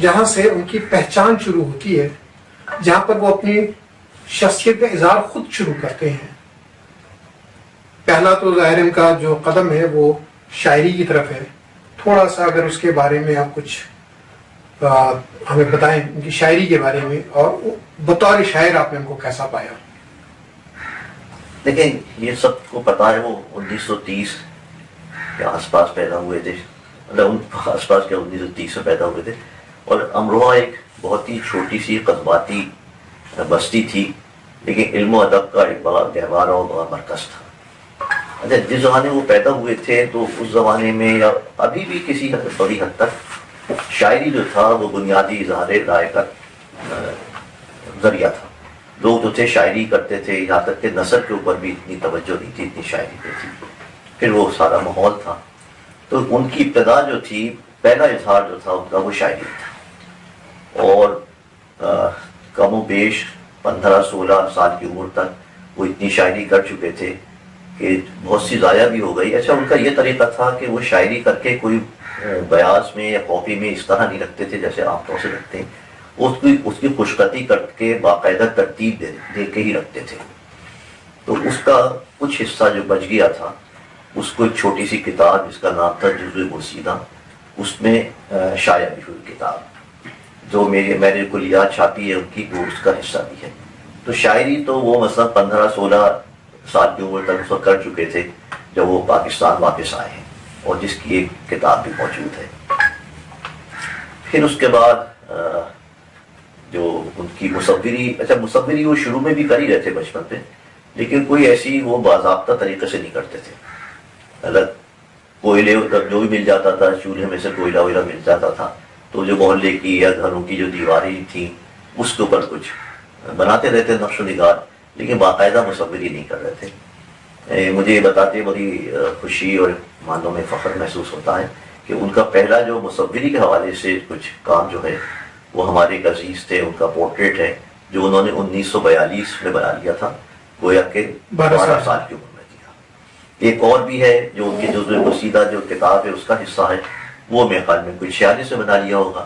جہاں سے ان کی پہچان شروع ہوتی ہے، جہاں پر وہ اپنی شخصیت کا اظہار خود شروع کرتے ہیں. پہلا تو ظاہر ان کا جو قدم ہے وہ شاعری کی طرف ہے. تھوڑا سا اگر اس کے بارے میں آپ کچھ ہمیں بتائیں، ان کی شاعری کے بارے میں، اور بطور شاعر آپ نے ان کو کیسا پایا؟ دیکھیں، یہ سب کو پتا ہے وہ 1930 کے آس پاس پیدا ہوئے تھے، مطلب آس پاس کے 1930 میں پیدا ہوئے تھے. اور امروہہ ایک بہت ہی چھوٹی سی قصباتی بستی تھی، لیکن علم و ادب کا ایک بڑا گہوارہ اور بڑا مرکز تھا. اچھا، جس زمانے وہ پیدا ہوئے تھے تو اس زمانے میں یا ابھی بھی کسی بڑی حد تک شاعری جو تھا وہ بنیادی اظہار رائے کا ذریعہ تھا. لوگ جو تھے شاعری کرتے تھے، یہاں تک کہ نثر کے اوپر بھی اتنی توجہ نہیں تھی، اتنی شاعری پہ تھی. پھر وہ سارا ماحول تھا، تو ان کی ابتدا جو تھی، پہلا اظہار جو تھا ان کا وہ شاعری تھا. اور کم و بیش 15-16 سال کی عمر تک وہ اتنی شاعری کر چکے تھے کہ بہت سی ضائع بھی ہو گئی. اچھا، ان کا یہ طریقہ تھا کہ وہ شاعری کر کے کوئی بیاض میں یا کاپی میں اس طرح نہیں رکھتے تھے جیسے عام طور سے رکھتے ہیں. اس کی خوشخطی کر کے باقاعدہ ترتیب دے کے ہی رکھتے تھے. تو اس کا کچھ حصہ جو بچ گیا تھا، اس کو ایک چھوٹی سی کتاب جس کا نام تھا جزو بوسیدہ، اس میں شائع بھی ہوئی کتاب، جو میں نے کلیات چھاپی ہے ان کی، وہ اس کا حصہ بھی ہے. تو شاعری تو وہ مثلا 15-16 سال کی عمر تک اس وقت کر چکے تھے جب وہ پاکستان واپس آئے ہیں، اور جس کی ایک کتاب بھی موجود ہے. پھر اس کے بعد جو ان کی مصوری، اچھا مصوری وہ شروع میں بھی کر ہی رہے تھے بچپن پہ، لیکن کوئی ایسی وہ باضابطہ طریقے سے نہیں کرتے تھے. الگ کوئلے جو بھی مل جاتا تھا، چولہے میں سے کوئلہ ویلہ مل جاتا تھا، تو جو محلے کی یا گھروں کی جو دیواریں تھیں اس کے اوپر کچھ بناتے رہتے نقش و نگار، لیکن باقاعدہ مصوری نہیں کر رہے تھے. مجھے یہ بتاتے بڑی خوشی اور مانوں میں فخر محسوس ہوتا ہے کہ ان کا پہلا جو مصوری کے حوالے سے کچھ کام جو ہے وہ ہمارے ایک عزیز تھے، ان کا پورٹریٹ ہے جو انہوں نے 1942 میں بنا لیا تھا، گویا کہ 12 سال کی عمر میں کیا. ایک اور بھی ہے جو ان کے جزو بوسیدہ جو کتاب ہے اس کا حصہ ہے، وہ میرے خیال میں کوئی 46 میں بنا لیا ہوگا.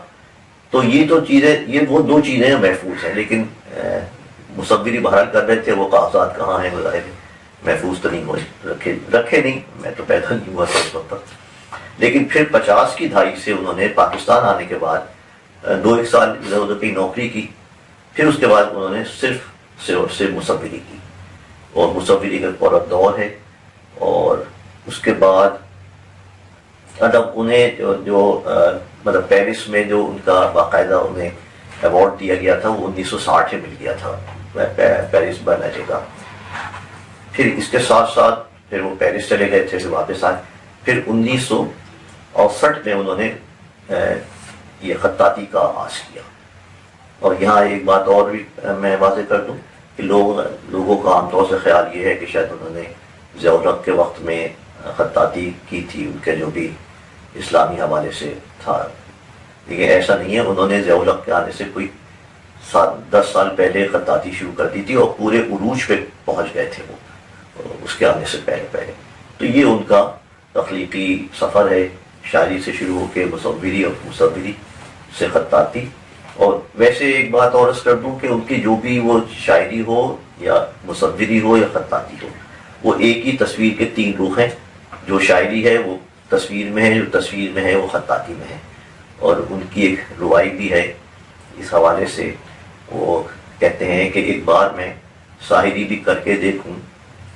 تو یہ تو چیزیں، یہ وہ دو چیزیں محفوظ ہیں، لیکن مصوری بہرحال کر رہے تھے. وہ کاغذات کہاں ہیں بظاہر محفوظ تو نہیں ہوئے، رکھے نہیں، میں تو پیدا نہیں ہوا تھا اس وقت تک. لیکن پھر 50 کی دہائی سے انہوں نے پاکستان آنے کے بعد 2-1 سال ادھر ادھر کی نوکری کی. پھر اس کے بعد انہوں نے صرف مصوری کی، اور مصوری کا پورا دور ہے. اور اس کے بعد مطلب انہیں جو مطلب پیرس میں جو ان کا باقاعدہ انہیں ایوارڈ دیا گیا تھا وہ 1960 میں مل گیا تھا پیرس بنانے کا. پھر اس کے ساتھ ساتھ پھر وہ پیرس چلے گئے تھے، پھر واپس آئے. پھر 1968 میں انہوں نے یہ خطاطی کا آغاز کیا. اور یہاں ایک بات اور بھی میں واضح کر دوں کہ لوگوں کا عام طور سے خیال یہ ہے کہ شاید انہوں نے ضیاء الحق کے وقت میں خطاطی کی تھی، ان کے جو بھی اسلامی حوالے سے تھا، لیکن ایسا نہیں ہے. انہوں نے ضیاء الحق کے آنے سے کوئی 10 سال پہلے خطاطی شروع کر دی تھی، اور پورے عروج پہ پہنچ گئے تھے وہ اس کے آنے سے پہلے. تو یہ ان کا تخلیقی سفر ہے، شاعری سے شروع ہو کے مصوری، اور مصوری سے خطاطی. اور ویسے ایک بات اور عرض کر دوں کہ ان کی جو بھی وہ شاعری ہو یا مصوری ہو یا خطاطی ہو، وہ ایک ہی تصویر کے 3 رخ ہیں. جو شاعری ہے وہ تصویر میں ہے، جو تصویر میں ہے وہ خطاطی میں ہے. اور ان کی ایک روائی بھی ہے اس حوالے سے. وہ کہتے ہیں کہ ایک بار میں شاعری بھی کر کے دیکھوں،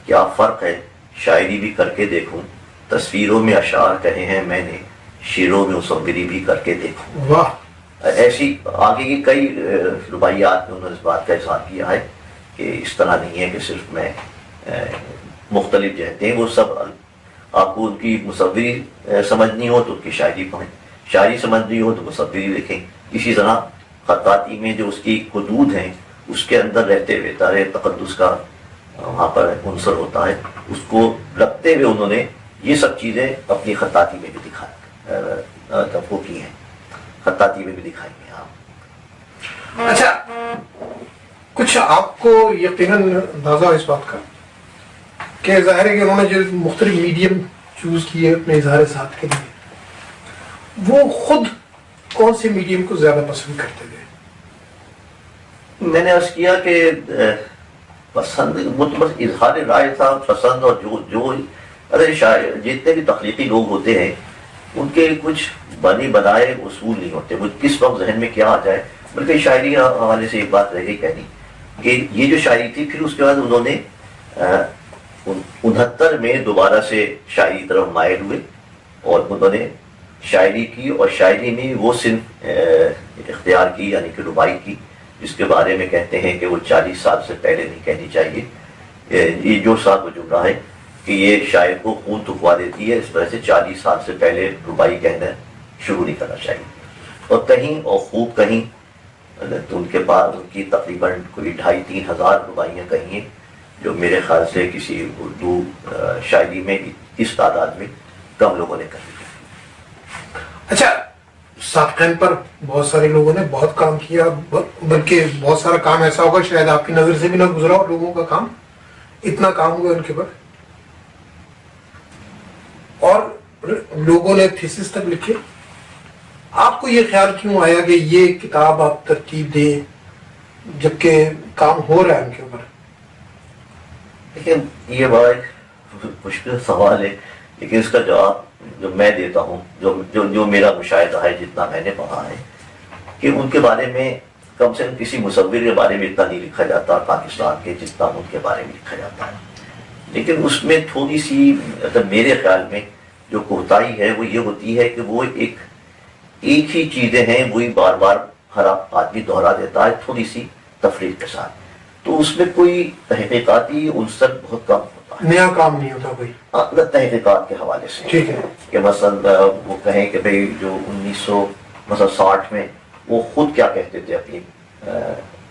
کیا فرق ہے شاعری بھی کر کے دیکھوں، تصویروں میں اشعار کہے ہیں میں نے، شعروں میں مصوری بھی کر کے دیکھوں. واہ! ایسی آگے کی کئی رباعیات میں انہوں نے اس بات کا اظہار کیا ہے کہ اس طرح نہیں ہے کہ صرف میں مختلف جہتیں، وہ سب آپ کو ان کی مصوری سمجھنی ہو تو ان کی شاعری پڑھیں، شاعری سمجھنی ہو تو مصوری لکھیں. اسی طرح خطاطی میں جو اس کی حدود ہیں اس کے اندر رہتے ہوئے تارے تقدس کا وہاں پر عنصر ہوتا ہے، اس کو رکھتے ہوئے انہوں نے یہ سب چیزیں اپنی خطاطی میں بھی دکھائی کی ہیں، خطاطی میں بھی دکھائی ہیں. آپ اچھا، کچھ آپ کو یقیناً اندازہ اس بات کا کہ ظاہر ہے کہ انہوں نے جو مختلف میڈیم چوز کیے اپنے اظہار ذات کے لیے، وہ خود کون سے میڈیم کو زیادہ پسند کرتے تھے؟ میں نے عرض کیا کہ پسند وہ تو بس اظہار رائے تھا، پسند اور جو ارے شاعر جتنے بھی تخلیقی لوگ ہوتے ہیں ان کے کچھ بنی بنائے اصول نہیں ہوتے، وہ کس وقت ذہن میں کیا آ جائے. بلکہ شاعری کے حوالے سے ایک بات رہ گئی کہنی کہ یہ جو شاعری تھی پھر اس کے بعد انہوں نے 69 میں دوبارہ سے شاعری کی طرف مائل ہوئے اور انہوں نے شاعری کی، اور شاعری میں وہ صنف اختیار کی یعنی کہ ربائی کی، جس کے بارے میں کہتے ہیں کہ وہ 40 سال سے پہلے نہیں کہنی چاہیے. یہ جو صاحب جملہ ہے کہ یہ شاعر کو خون تھکوا دیتی ہے، اس وجہ سے 40 سال سے پہلے ربائی کہنا شروع نہیں کرنا چاہیے. اور کہیں اور خوب کہیں تو ان کے بعد ان کی تقریباً کوئی 2500-3000 ہزار ربائیاں کہیں ہیں، جو میرے خیال سے کسی اردو شاعری میں اس تعداد میں کم لوگوں نے کہی. اچھا، صادقین پر بہت سارے لوگوں نے بہت کام کیا، بلکہ بہت سارا کام ایسا ہوگا شاید آپ کی نظر سے بھی نہ گزرا ہو لوگوں کا کام، اتنا کام ہوا ان کے پر، اور لوگوں نے تھیسس تک لکھے. آپ کو یہ خیال کیوں آیا کہ یہ کتاب آپ ترتیب دیں جبکہ کام ہو رہا ہے ان کے اوپر؟ لیکن یہ بڑا مشکل سوال ہے، لیکن اس کا جواب جو میں دیتا ہوں، جو میرا مشاہدہ ہے، جتنا میں نے پڑھا ہے، کہ ان کے بارے میں کم سے کم کسی مصور کے بارے میں اتنا نہیں لکھا جاتا پاکستان کے جتنا ان کے بارے میں لکھا جاتا ہے. لیکن اس میں تھوڑی سی میرے خیال میں جو کوتاہی ہے وہ یہ ہوتی ہے کہ وہ ایک ہی چیزیں ہیں وہی بار بار ہر آدمی دہرا دیتا ہے تھوڑی سی تفریح کے ساتھ، تو اس میں کوئی تحقیقاتی عنصر بہت کم ہوتا ہے، نیا کام نہیں ہوتا کوئی تحقیقات کے حوالے سے. ٹھیک ہے کہ مثلا وہ کہیں کہ بھئی جو 1960 میں وہ خود کیا کہتے تھے اپنی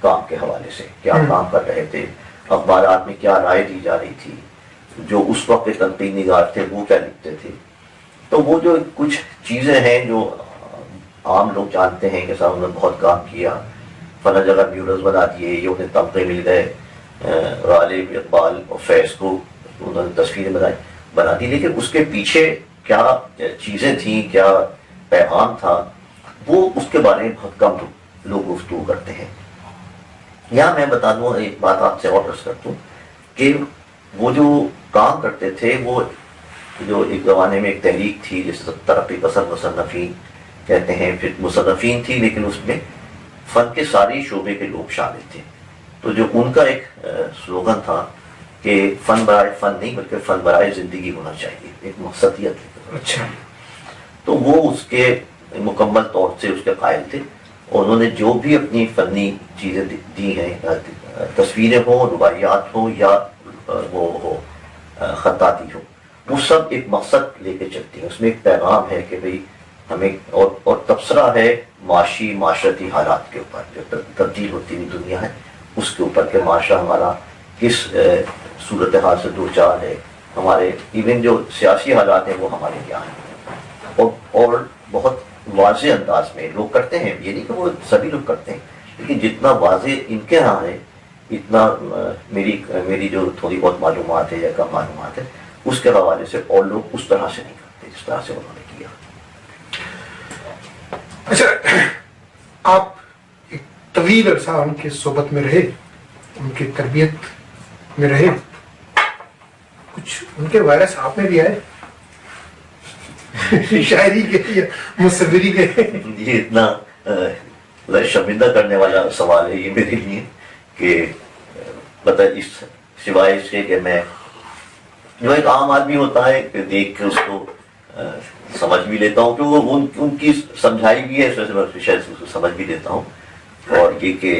کام کے حوالے سے، کیا کام کر رہے تھے، اخبارات میں کیا رائے دی جا رہی تھی، جو اس وقت کے تنقید نگار تھے وہ کیا لکھتے تھے. تو وہ جو کچھ چیزیں ہیں جو عام لوگ جانتے ہیں کہ صاحب انہوں نے بہت کام کیا، فلاں جگہ میورلز بنا دیے، یہ انہیں تمغے مل گئے، غالب، اقبال اور فیض کو انہوں نے تصویریں بنا دی، لیکن اس کے پیچھے کیا چیزیں تھیں، کیا پیغام تھا، وہ اس کے بارے میں بہت کم لوگ گفتگو کرتے ہیں. یہاں میں بتا دوں ایک بات آپ سے اور عرض کرتا ہوں کہ وہ جو کام کرتے تھے، وہ جو ایک زمانے میں ایک تحریک تھی جسے ترقی پسند مصنفین کہتے ہیں، پھر مصنفین تھی لیکن اس میں فن کے سارے شعبے کے لوگ شامل تھے. تو جو ان کا ایک سلوگن تھا کہ فن برائے فن نہیں بلکہ فن برائے زندگی ہونا چاہیے، ایک مقصدیت. اچھا، تو وہ اس کے مکمل طور سے اس کے قائل تھے، اور انہوں نے جو بھی اپنی فنی چیزیں دی ہیں، تصویریں ہوں، رباعیات ہوں یا وہ ہو خطاطی ہو، وہ سب ایک مقصد لے کے چلتی ہیں. اس میں ایک پیغام ہے کہ بھئی ہمیں اور تبصرہ ہے معاشرتی حالات کے اوپر، جو تبدیل ہوتی ہوئی دنیا ہے اس کے اوپر کہ معاشرہ ہمارا کس صورتحال سے دو چار ہے، ہمارے ایون جو سیاسی حالات ہیں وہ ہمارے کیا ہیں. اور بہت واضح انداز میں لوگ کرتے ہیں، یہ نہیں کہ وہ سبھی لوگ کرتے ہیں، لیکن جتنا واضح ان کے ہاں ہے اتنا میری جو تھوڑی بہت معلومات ہے یا کم معلومات ہے اس کے حوالے سے اور لوگ اس طرح سے نہیں کرتے جس طرح سے انہوں نے کیا. اچھا، آپ ایک طویل عرصہ ان کی صحبت میں رہے، ان کی تربیت میں رہے، کچھ ان کے وائرس آپ میں بھی آئے شاعری کے یا مصوری کے؟ یہ اتنا شرمندہ کرنے والا سوال ہے یہ میرے لیے کہ پتہ اس سوائے اس کے کہ میں جو ایک عام آدمی ہوتا ہے کہ دیکھ کے اس کو سمجھ بھی لیتا ہوں کہ وہ ان کی سمجھائی بھی ہے، اس وجہ سے میں شاید اس کو سمجھ بھی لیتا ہوں، اور یہ کہ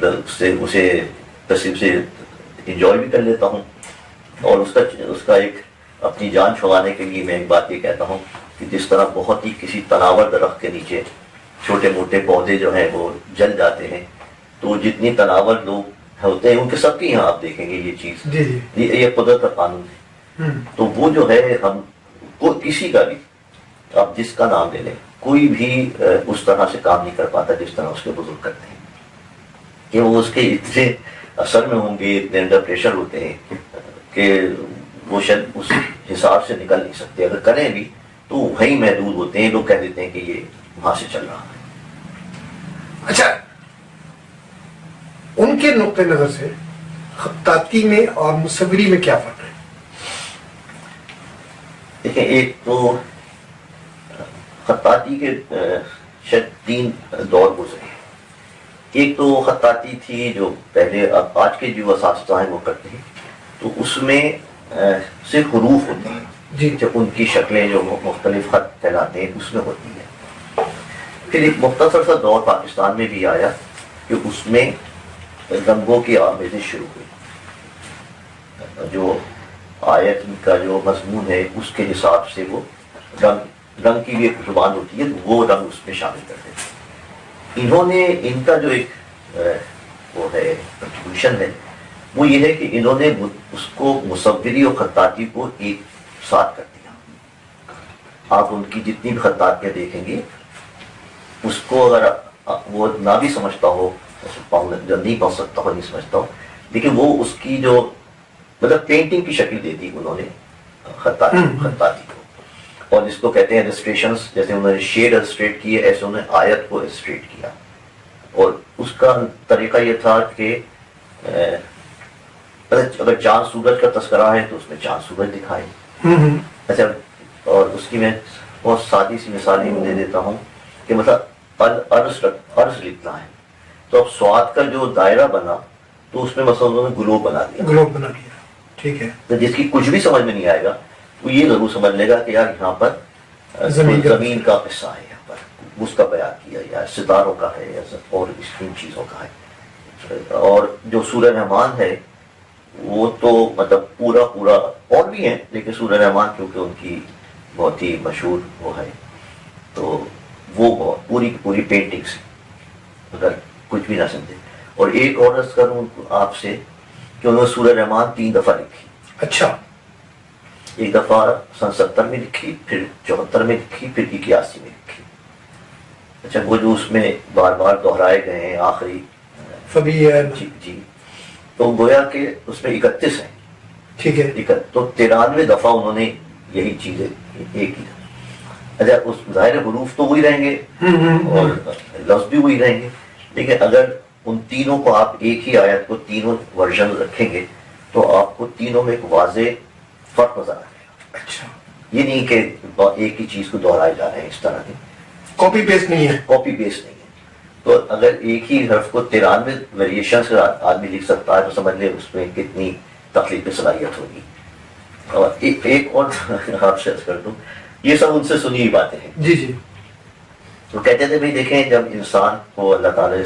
اسے تصویر سے انجوائے بھی کر لیتا ہوں. اور اس کا ایک اپنی جان چھڑانے کے لیے میں ایک بات یہ کہتا ہوں کہ جس طرح بہت ہی کسی تناور درخت کے نیچے چھوٹے موٹے پودے جو ہیں وہ جل جاتے ہیں، تو جتنی تناور لوگ ہوتے ہیں ان کے سب کے یہاں آپ دیکھیں گے یہ چیز، یہ قدرت کا قانون ہے. تو وہ جو ہے ہم کسی کا بھی آپ جس کا نام لے لیں، کوئی بھی اس طرح سے کام نہیں کر پاتا جس طرح اس کے بزرگ کرتے ہیں، کہ وہ اس کے اتنے اثر میں ہوں گے، اتنے انڈر پریشر ہوتے ہیں کہ وہ شاید اس حساب سے نکل نہیں سکتے. اگر کریں بھی تو وہیں محدود ہوتے ہیں. لوگ کہہ دیتے ہیں کہ یہ وہاں سے چل رہا ہے. اچھا، ان کے نقطۂ نظر سے خطاطی میں اور مصوری میں کیا فرق ہے؟ دیکھیں، ایک تو خطاطی کے شاید 3 دور گزرے. ایک تو خطاطی تھی جو پہلے آج کے جو اساتذہ ہیں وہ کرتے ہیں، تو اس میں صرف حروف ہوتے ہیں جی، جب ان کی شکلیں جو مختلف خط کہلاتے ہیں اس میں ہوتی ہیں. پھر ایک مختصر سا دور پاکستان میں بھی آیا کہ اس میں رنگوں کی آمیزش شروع ہوئی. جو آیت کا جو مضمون ہے اس کے حساب سے وہ رنگ کی بھی ایک زبان ہوتی ہے، وہ رنگ اس میں شامل کر دیتے. انہوں نے ان کا جو ایک وہ ہے کنٹریبیوشن ہے وہ یہ ہے کہ انہوں نے اس کو مصوری اور خطاطی کو ایک ساتھ کر دیا. آپ ان کی جتنی بھی خطاطیاں دیکھیں گے اس کو اگر وہ نہ بھی سمجھتا ہو، جو نہیں پڑھ سکتا ہو، نہیں سمجھتا ہو، لیکن وہ اس کی جو مطلب پینٹنگ کی شکل دے دی انہوں نے خطاطی کو. اور جس کو کہتے ہیں السٹریشنز، جیسے انہوں نے شیڈ السٹریٹ کیے ایسے انہوں نے آیت کو السٹریٹ کیا. اور اس کا طریقہ یہ تھا کہ اگر چاند سورج کا تذکرہ ہے تو اس میں چاند سورج دکھائے. اچھا، اور اس کی میں بہت سادی سی مثال یہ دے دیتا ہوں کہ مطلب عرض لکھنا ہے تو اب سواد کا جو دائرہ بنا تو اس میں مثلا انہوں نے گلوب بنا دیا. ٹھیک ہے. تو جس کی کچھ بھی سمجھ میں نہیں آئے گا وہ یہ ضرور سمجھ لے گا کہ یار یہاں پر زمین کا قصہ ہے، یہاں پر اس کا بیان کیا، یا ستاروں کا ہے، یا اور ان چیزوں کا ہے. اور جو سورہ رحمان ہے وہ تو مطلب پورا اور بھی ہیں، لیکن سورہ رحمان کیونکہ ان کی بہت ہی مشہور وہ ہے تو وہ پوری کی پوری پینٹنگ سے اگر کچھ بھی نہ سمجھے. اور ایک اور عرض کروں آپ سے کہ انہوں نے سورہ رحمان 3 دفعہ لکھی. اچھا. ایک دفعہ سن 70 میں لکھی، پھر 74 میں لکھی، پھر 81 میں لکھی. اچھا، وہ جو اس میں بار بار دہرائے گئے ہیں آخری جی تو گویا کہ اس میں 31 ہیں. ٹھیک ہے. تو 93 دفعہ انہوں نے یہی چیزیں ایک ہی. اچھا، اس ظاہر حروف تو وہی رہیں گے اور لفظ بھی وہی رہیں گے، لیکن اگر ان تینوں کو آپ ایک ہی آیت کو تینوں ورژن رکھیں گے تو آپ کو تینوں میں ایک واضح فرق نظر آئے گا. اچھا، یہ نہیں کہ ایک ہی چیز کو دہرائے جا رہے ہیں، اس طرح کی کاپی پیسٹ نہیں ہے. تو اگر ایک ہی حرف کو 93 ویریشن سے آدمی لکھ سکتا ہے تو سمجھ لیں اس میں کتنی تخلیقی صلاحیت ہوگی. اور ایک اور آپ سے عرض کر دوں، یہ سب ان سے سنی ہوئی باتیں ہیں. جی. تو کہتے تھے بھائی دیکھیں، جب انسان کو اللہ تعالیٰ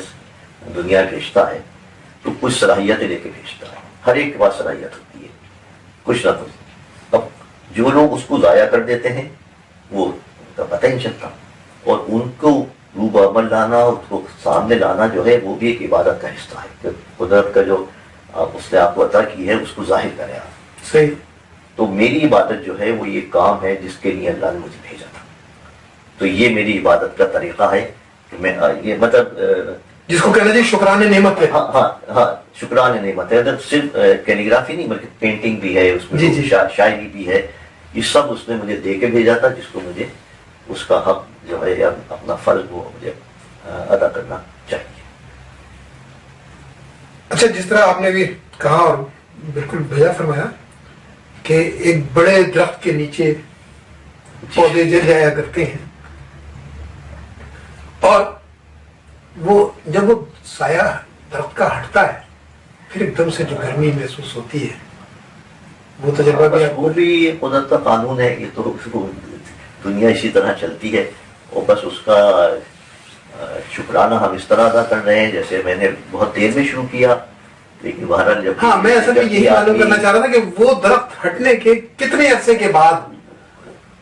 دنیا بھیجتا ہے تو کچھ صلاحیتیں لے کے بھیجتا ہے. ہر ایک کے پاس صلاحیت ہوتی ہے کچھ نہ کچھ. اب جو لوگ اس کو ضائع کر دیتے ہیں وہ ان کا پتہ ہی نہیں چلتا، اور ان کو روب عمل لانا، اس کو سامنے لانا جو ہے وہ بھی ایک عبادت کا حصہ ہے کہ قدرت کا جو اس نے آپ کو عطا کی ہے اس کو ظاہر کرے آپ. صحیح. تو میری عبادت جو ہے وہ یہ کام ہے جس کے لیے اللہ نے مجھے بھیجا تھا. تو یہ میری عبادت کا طریقہ ہے کہ میں یہ مطلب جس کو کہنا چاہیے شکران نعمت ہے. ہاں شکران نعمت ہے. صرف کیلیگرافی نہیں بلکہ پینٹنگ بھی ہے اس میں، شاعری بھی ہے. یہ سب اس نے مجھے دے کے بھیجا تھا جس کو مجھے اس کا حق جو ہے یا اپنا فرض وہ مجھے ادا کرنا چاہیے. اچھا، جس طرح آپ نے بھی کہا اور بالکل بجا فرمایا کہ ایک بڑے درخت کے نیچے پودے جل جایا کرتے ہیں اور وہ جب وہ سایہ درخت کا ہٹتا ہے پھر ایک دم سے جو گرمی محسوس ہوتی ہے وہ تجربہ بھی وہ بھی قدرت کا قانون ہے. یہ تو دنیا اسی طرح چلتی ہے، اور بس اس کا شکرانہ ہم اس طرح ادا کر رہے ہیں جیسے میں نے بہت دیر میں شروع کیا، لیکن بہرحال جب میں اصل میں یہی معلوم کرنا چاہ رہا تھا کہ وہ درخت ہٹنے کے کتنے عرصے کے بعد.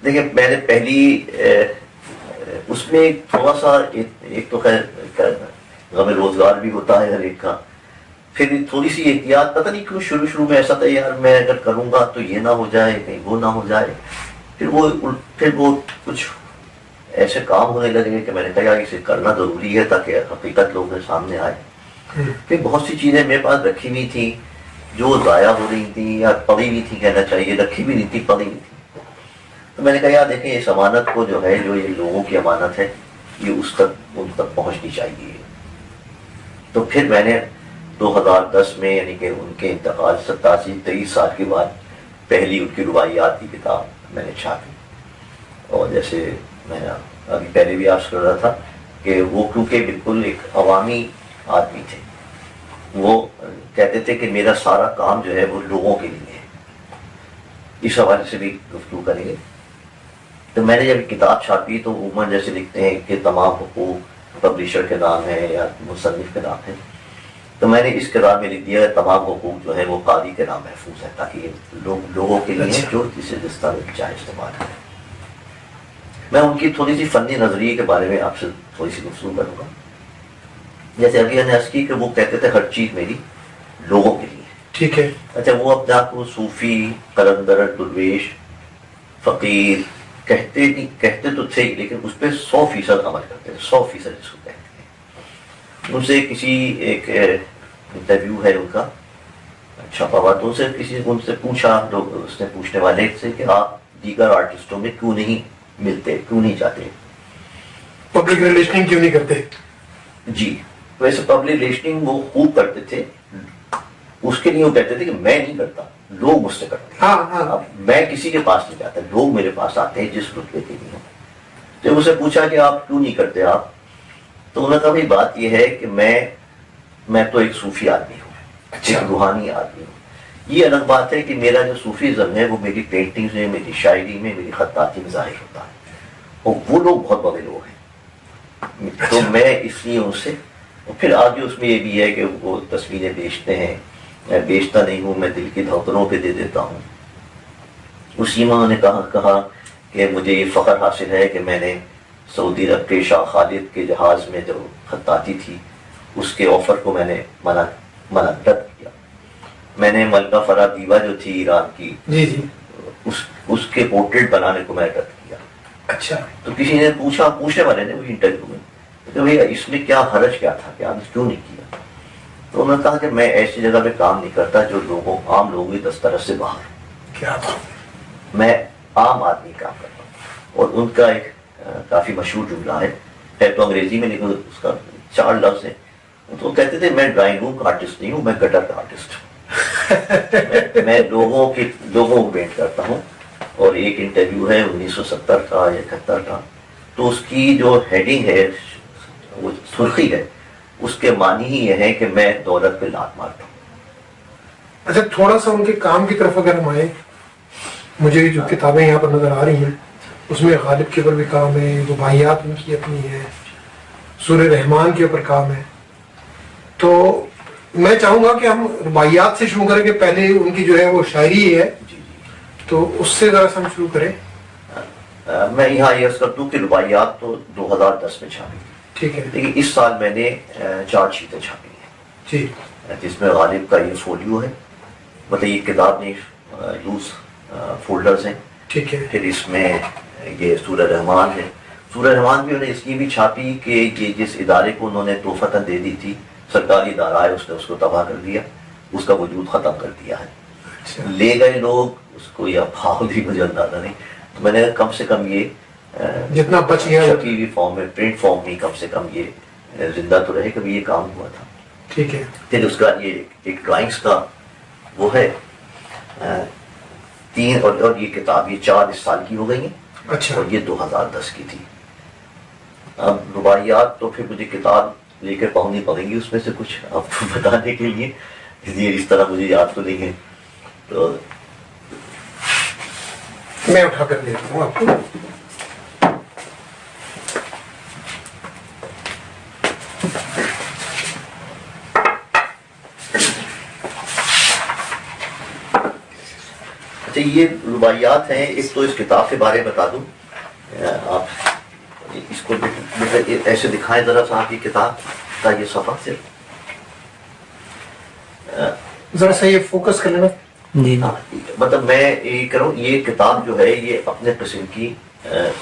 دیکھیں، میں نے پہلی اس میں تھوڑا سا ایک تو خیر غم روزگار بھی ہوتا ہے ہر ایک کا، پھر تھوڑی سی احتیاط، پتہ نہیں کیوں شروع میں ایسا تھا یار میں اگر کروں گا تو یہ نہ ہو جائے، کہیں وہ نہ ہو جائے. پھر وہ کچھ ایسے کام ہونے لگے کہ میں نے کہا اسے کرنا ضروری ہے تاکہ حقیقت لوگوں کے سامنے آئے. پھر بہت سی چیزیں میرے پاس رکھی ہوئی تھیں جو ضائع ہو رہی تھیں یا پڑی ہوئی تھیں، کہنا چاہیے رکھی بھی نہیں تھی، پڑی ہوئی تھی. تو میں نے کہا یار دیکھیں اس امانت کو جو ہے، جو یہ لوگوں کی امانت ہے، یہ ان تک پہنچنی چاہیے. تو پھر میں نے 2010 میں، یعنی کہ ان کے انتقال 23 سال کے بعد، پہلی ان کی رباعیات کی کتاب میں نے چھاپی. اور جیسے میں ابھی پہلے بھی عرض کر رہا تھا کہ وہ کیونکہ بالکل ایک عوامی آدمی تھے، وہ کہتے تھے کہ میرا سارا کام جو ہے وہ لوگوں کے لیے ہے. اس حوالے سے بھی گفتگو کریں گے. تو میں نے جب کتاب چھاپی تو عموماً جیسے لکھتے ہیں کہ تمام حقوق پبلشر کے نام ہے یا مصنف کے نام ہے، تو میں نے اس کتاب میں لکھ دیا تمام حقوق جو ہے وہ قاضی کے نام محفوظ ہے، تاکہ یہ لوگوں کے لیے جو جسے جس طرح چاہے استعمال کریں. میں ان کی تھوڑی سی فنی نظریے کے بارے میں آپ سے تھوڑی سی گفتگو کروں گا. جیسے ابھی نے عرض کی کہ وہ کہتے تھے ہر چیز میری لوگوں کے لیے. ٹھیک ہے. اچھا، وہ اپنے آپ کو صوفی، قلندر، درویش، فقیر کہتے تو تھے، لیکن اس پہ 100% عمل کرتے تھے. 100% اس کو کہتے ہیں. ان سے کسی ایک انٹرویو ہے ان کا چھپا ہوا، تو ان سے پوچھا، اس نے پوچھنے والے سے کہ آپ دیگر آرٹسٹوں میں کیوں نہیں ملتے، کیوں نہیں جاتے، پبلک ریلیشننگ کیوں نہیں کرتے؟ جی. ویسے پبلک ریلیشننگ وہ خوب کرتے تھے. اس کے لیے وہ کہتے تھے کہ میں نہیں کرتا، لوگ مجھ سے کرتے ہیں. اب میں کسی کے پاس نہیں جاتا، لوگ میرے پاس آتے ہیں جس رتبے کے لیے. جب اسے پوچھا کہ آپ کیوں نہیں کرتے آپ، تو انہوں نے کہا بھائی بات یہ ہے کہ میں تو ایک صوفی آدمی ہوں، ایک روحانی آدمی ہوں. یہ الگ بات ہے کہ میرا جو صوفیزم ہے وہ میری پینٹنگز میں، میری شاعری میں، میری خطاطی میں ظاہر ہوتا ہے. اور وہ لوگ بہت بڑے لوگ ہیں، تو میں اس لیے ان سے. اور پھر آگے اس میں یہ بھی ہے کہ وہ تصویریں بیچتے ہیں. میں بیچتا نہیں ہوں، میں دل کی دھڑکنوں پہ دے دیتا ہوں. اسی میں انہوں نے کہا کہ مجھے یہ فخر حاصل ہے کہ میں نے سعودی عرب کے شاہ خالد کے جہاز میں جو خطاطی تھی اس کے آفر کو میں نے رد کیا. میں نے ملکہ فرا دیوا جو تھی ایران کی، اس کے پورٹریٹ بنانے کو میں رد کیا. اچھا. تو کسی نے پوچھنے والے نے وہ انٹرویو میں کہ بھیا اس میں کیا حرج کیا تھا کہ آپ نے کیوں نہیں کیا؟ تو انہوں نے کہا کہ میں ایسی جگہ پہ کام نہیں کرتا جو عام لوگوں کی دسترس سے باہر. کیا بات. میں عام آدمی کام کرتا ہوں. اور ان کا ایک کافی مشہور جملہ ہے تو انگریزی میں، لیکن اس کا 4 لفظ ہیں. تو کہتے تھے میں ڈرائنگ روم کا آرٹسٹ نہیں ہوں، میں گٹر کا آرٹسٹ ہوں. میں لوگوں کو پینٹ کرتا ہوں. اور ایک انٹرویو ہے 1970 کا یا 71 کا، تو اس کی جو ہیڈنگ ہے، وہ سرخی ہے، اس کے معنی ہی یہ ہے کہ میں دولت پہ لات مارتا ہوں. اچھا، تھوڑا سا ان کے کام کی طرف اگر ہم آئیں، مجھے جو کتابیں یہاں پر نظر آ رہی ہیں اس میں غالب کے اوپر بھی کام ہے، رباعیات ان کی اپنی ہے، سورہ رحمان کے اوپر کام ہے. تو میں چاہوں گا کہ ہم رباعیات سے شروع کریں کہ پہلے ان کی جو ہے وہ شاعری ہے، تو اس سے ذرا سے ہم شروع کریں. میں یہاں یہ عرض کر دوں کہ رباعیات تو 2010 میں چھاپی. ٹھیک ہے. لیکن اس سال میں نے 4 شیٹیں چھاپی ہیں. جی. جس میں غالب کا یہ فولیو ہے، مطلب یہ کتاب میں لوز فولڈرز ہیں. ٹھیک ہے. پھر اس میں یہ سورہ رحمان ہے. سورہ رحمان بھی انہوں نے اس لیے بھی چھاپی کہ یہ جس ادارے کو انہوں نے توفتاً دے دی تھی، سرکاری ادارہ ہے، اس نے اس کو تباہ کر دیا، اس کا وجود ختم کر دیا ہے. لے گئے لوگ اس کو، یا بھاؤ دی، مجھے اندازہ نہیں. تو میں نے کم سے کم یہ جتنا بچ گیا شکیلی فارم میں، پرنٹ فارم میں کم سے کم یہ زندہ تو رہے، کبھی یہ کام ہوا تھا. ٹھیک ہے. پھر اس کا یہ ایک ڈرائنگس کا وہ ہے 3، اور یہ کتاب یہ 4 اس سال کی ہو گئی ہیں. اچھا. اور یہ 2010 کی تھی. اب رباعیات تو پھر مجھے کتاب لے کر پہنچنی پڑے گی، اس میں سے کچھ آپ کو بتانے کے لیے، اس طرح مجھے یاد تو نہیں ہے. تو میں اٹھا کر دیتا ہوں آپ کو. اچھا، یہ رباعیات ہیں. ایک تو اس کتاب کے بارے میں بتا دوں، آپ اس کو ایسے دکھائیں ذرا سا، آپ کی کتاب کا یہ صفحہ صرف ذرا سا یہ فوکس کر لینا. جی. مطلب میں یہ کروں، یہ کتاب جو ہے یہ اپنے قسم کی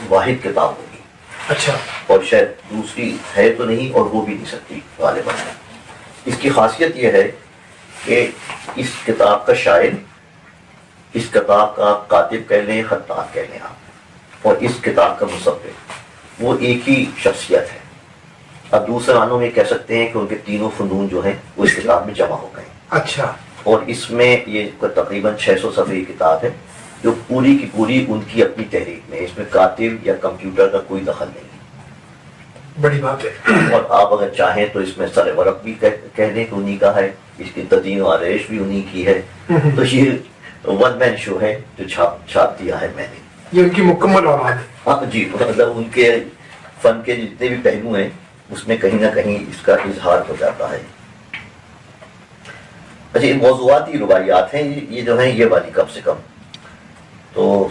واحد کتاب ہوگی. اچھا. اور شاید دوسری ہے تو نہیں، اور وہ بھی نہیں سکتی غالباً. اس کی خاصیت یہ ہے کہ اس کتاب کا شاعر، اس کتاب کا کاتب کہہ لیں، خطاط کہہ لیں آپ، اور اس کتاب کا مصور وہ ایک ہی شخصیت ہے. اب دوسرے معنوں میں کہہ سکتے ہیں کہ ان کے تینوں فنون جو ہیں وہ اس کتاب میں جمع ہو گئے. اچھا. اور اس میں یہ تقریباً 600 صفحے کی کتاب ہے جو پوری کی پوری ان کی اپنی تحریک میں، اس میں کاتب یا کمپیوٹر کا کوئی دخل نہیں. بڑی بات ہے. اور آپ اگر چاہیں تو اس میں سر ورق بھی کہہ دیں کہ انہی کا ہے، اس کی تدوین و آرائش بھی انہی کی ہے. تو یہ ون مین شو ہے جو چھاپ دیا ہے میں نے. یہ ان کی مکمل اولاد ہے. ہاں جی، مطلب ان کے فن کے جتنے بھی پہلو ہیں اس میں کہیں نہ کہیں اس کا اظہار ہو جاتا ہے. اچھا، یہ موضوعاتی رباعیات ہیں، یہ جو ہیں یہ والی کم سے کم تو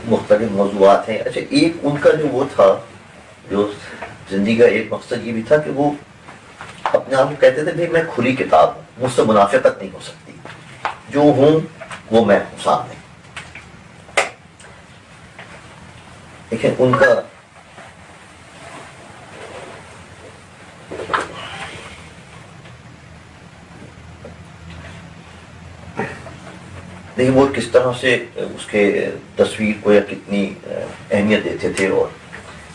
مختلف موضوعات ہیں. اچھا، ایک ان کا جو وہ تھا، جو زندگی کا ایک مقصد یہ بھی تھا کہ وہ اپنے آپ کو کہتے تھے بھائی میں کھلی کتاب ہوں، مجھ سے منافقت نہیں ہو سکتی، جو ہوں وہ میں ہوں سامنے. دیکھیں ان کا لیکن وہ کس طرح سے اس کے تصویر کو یا کتنی اہمیت دیتے تھے. اور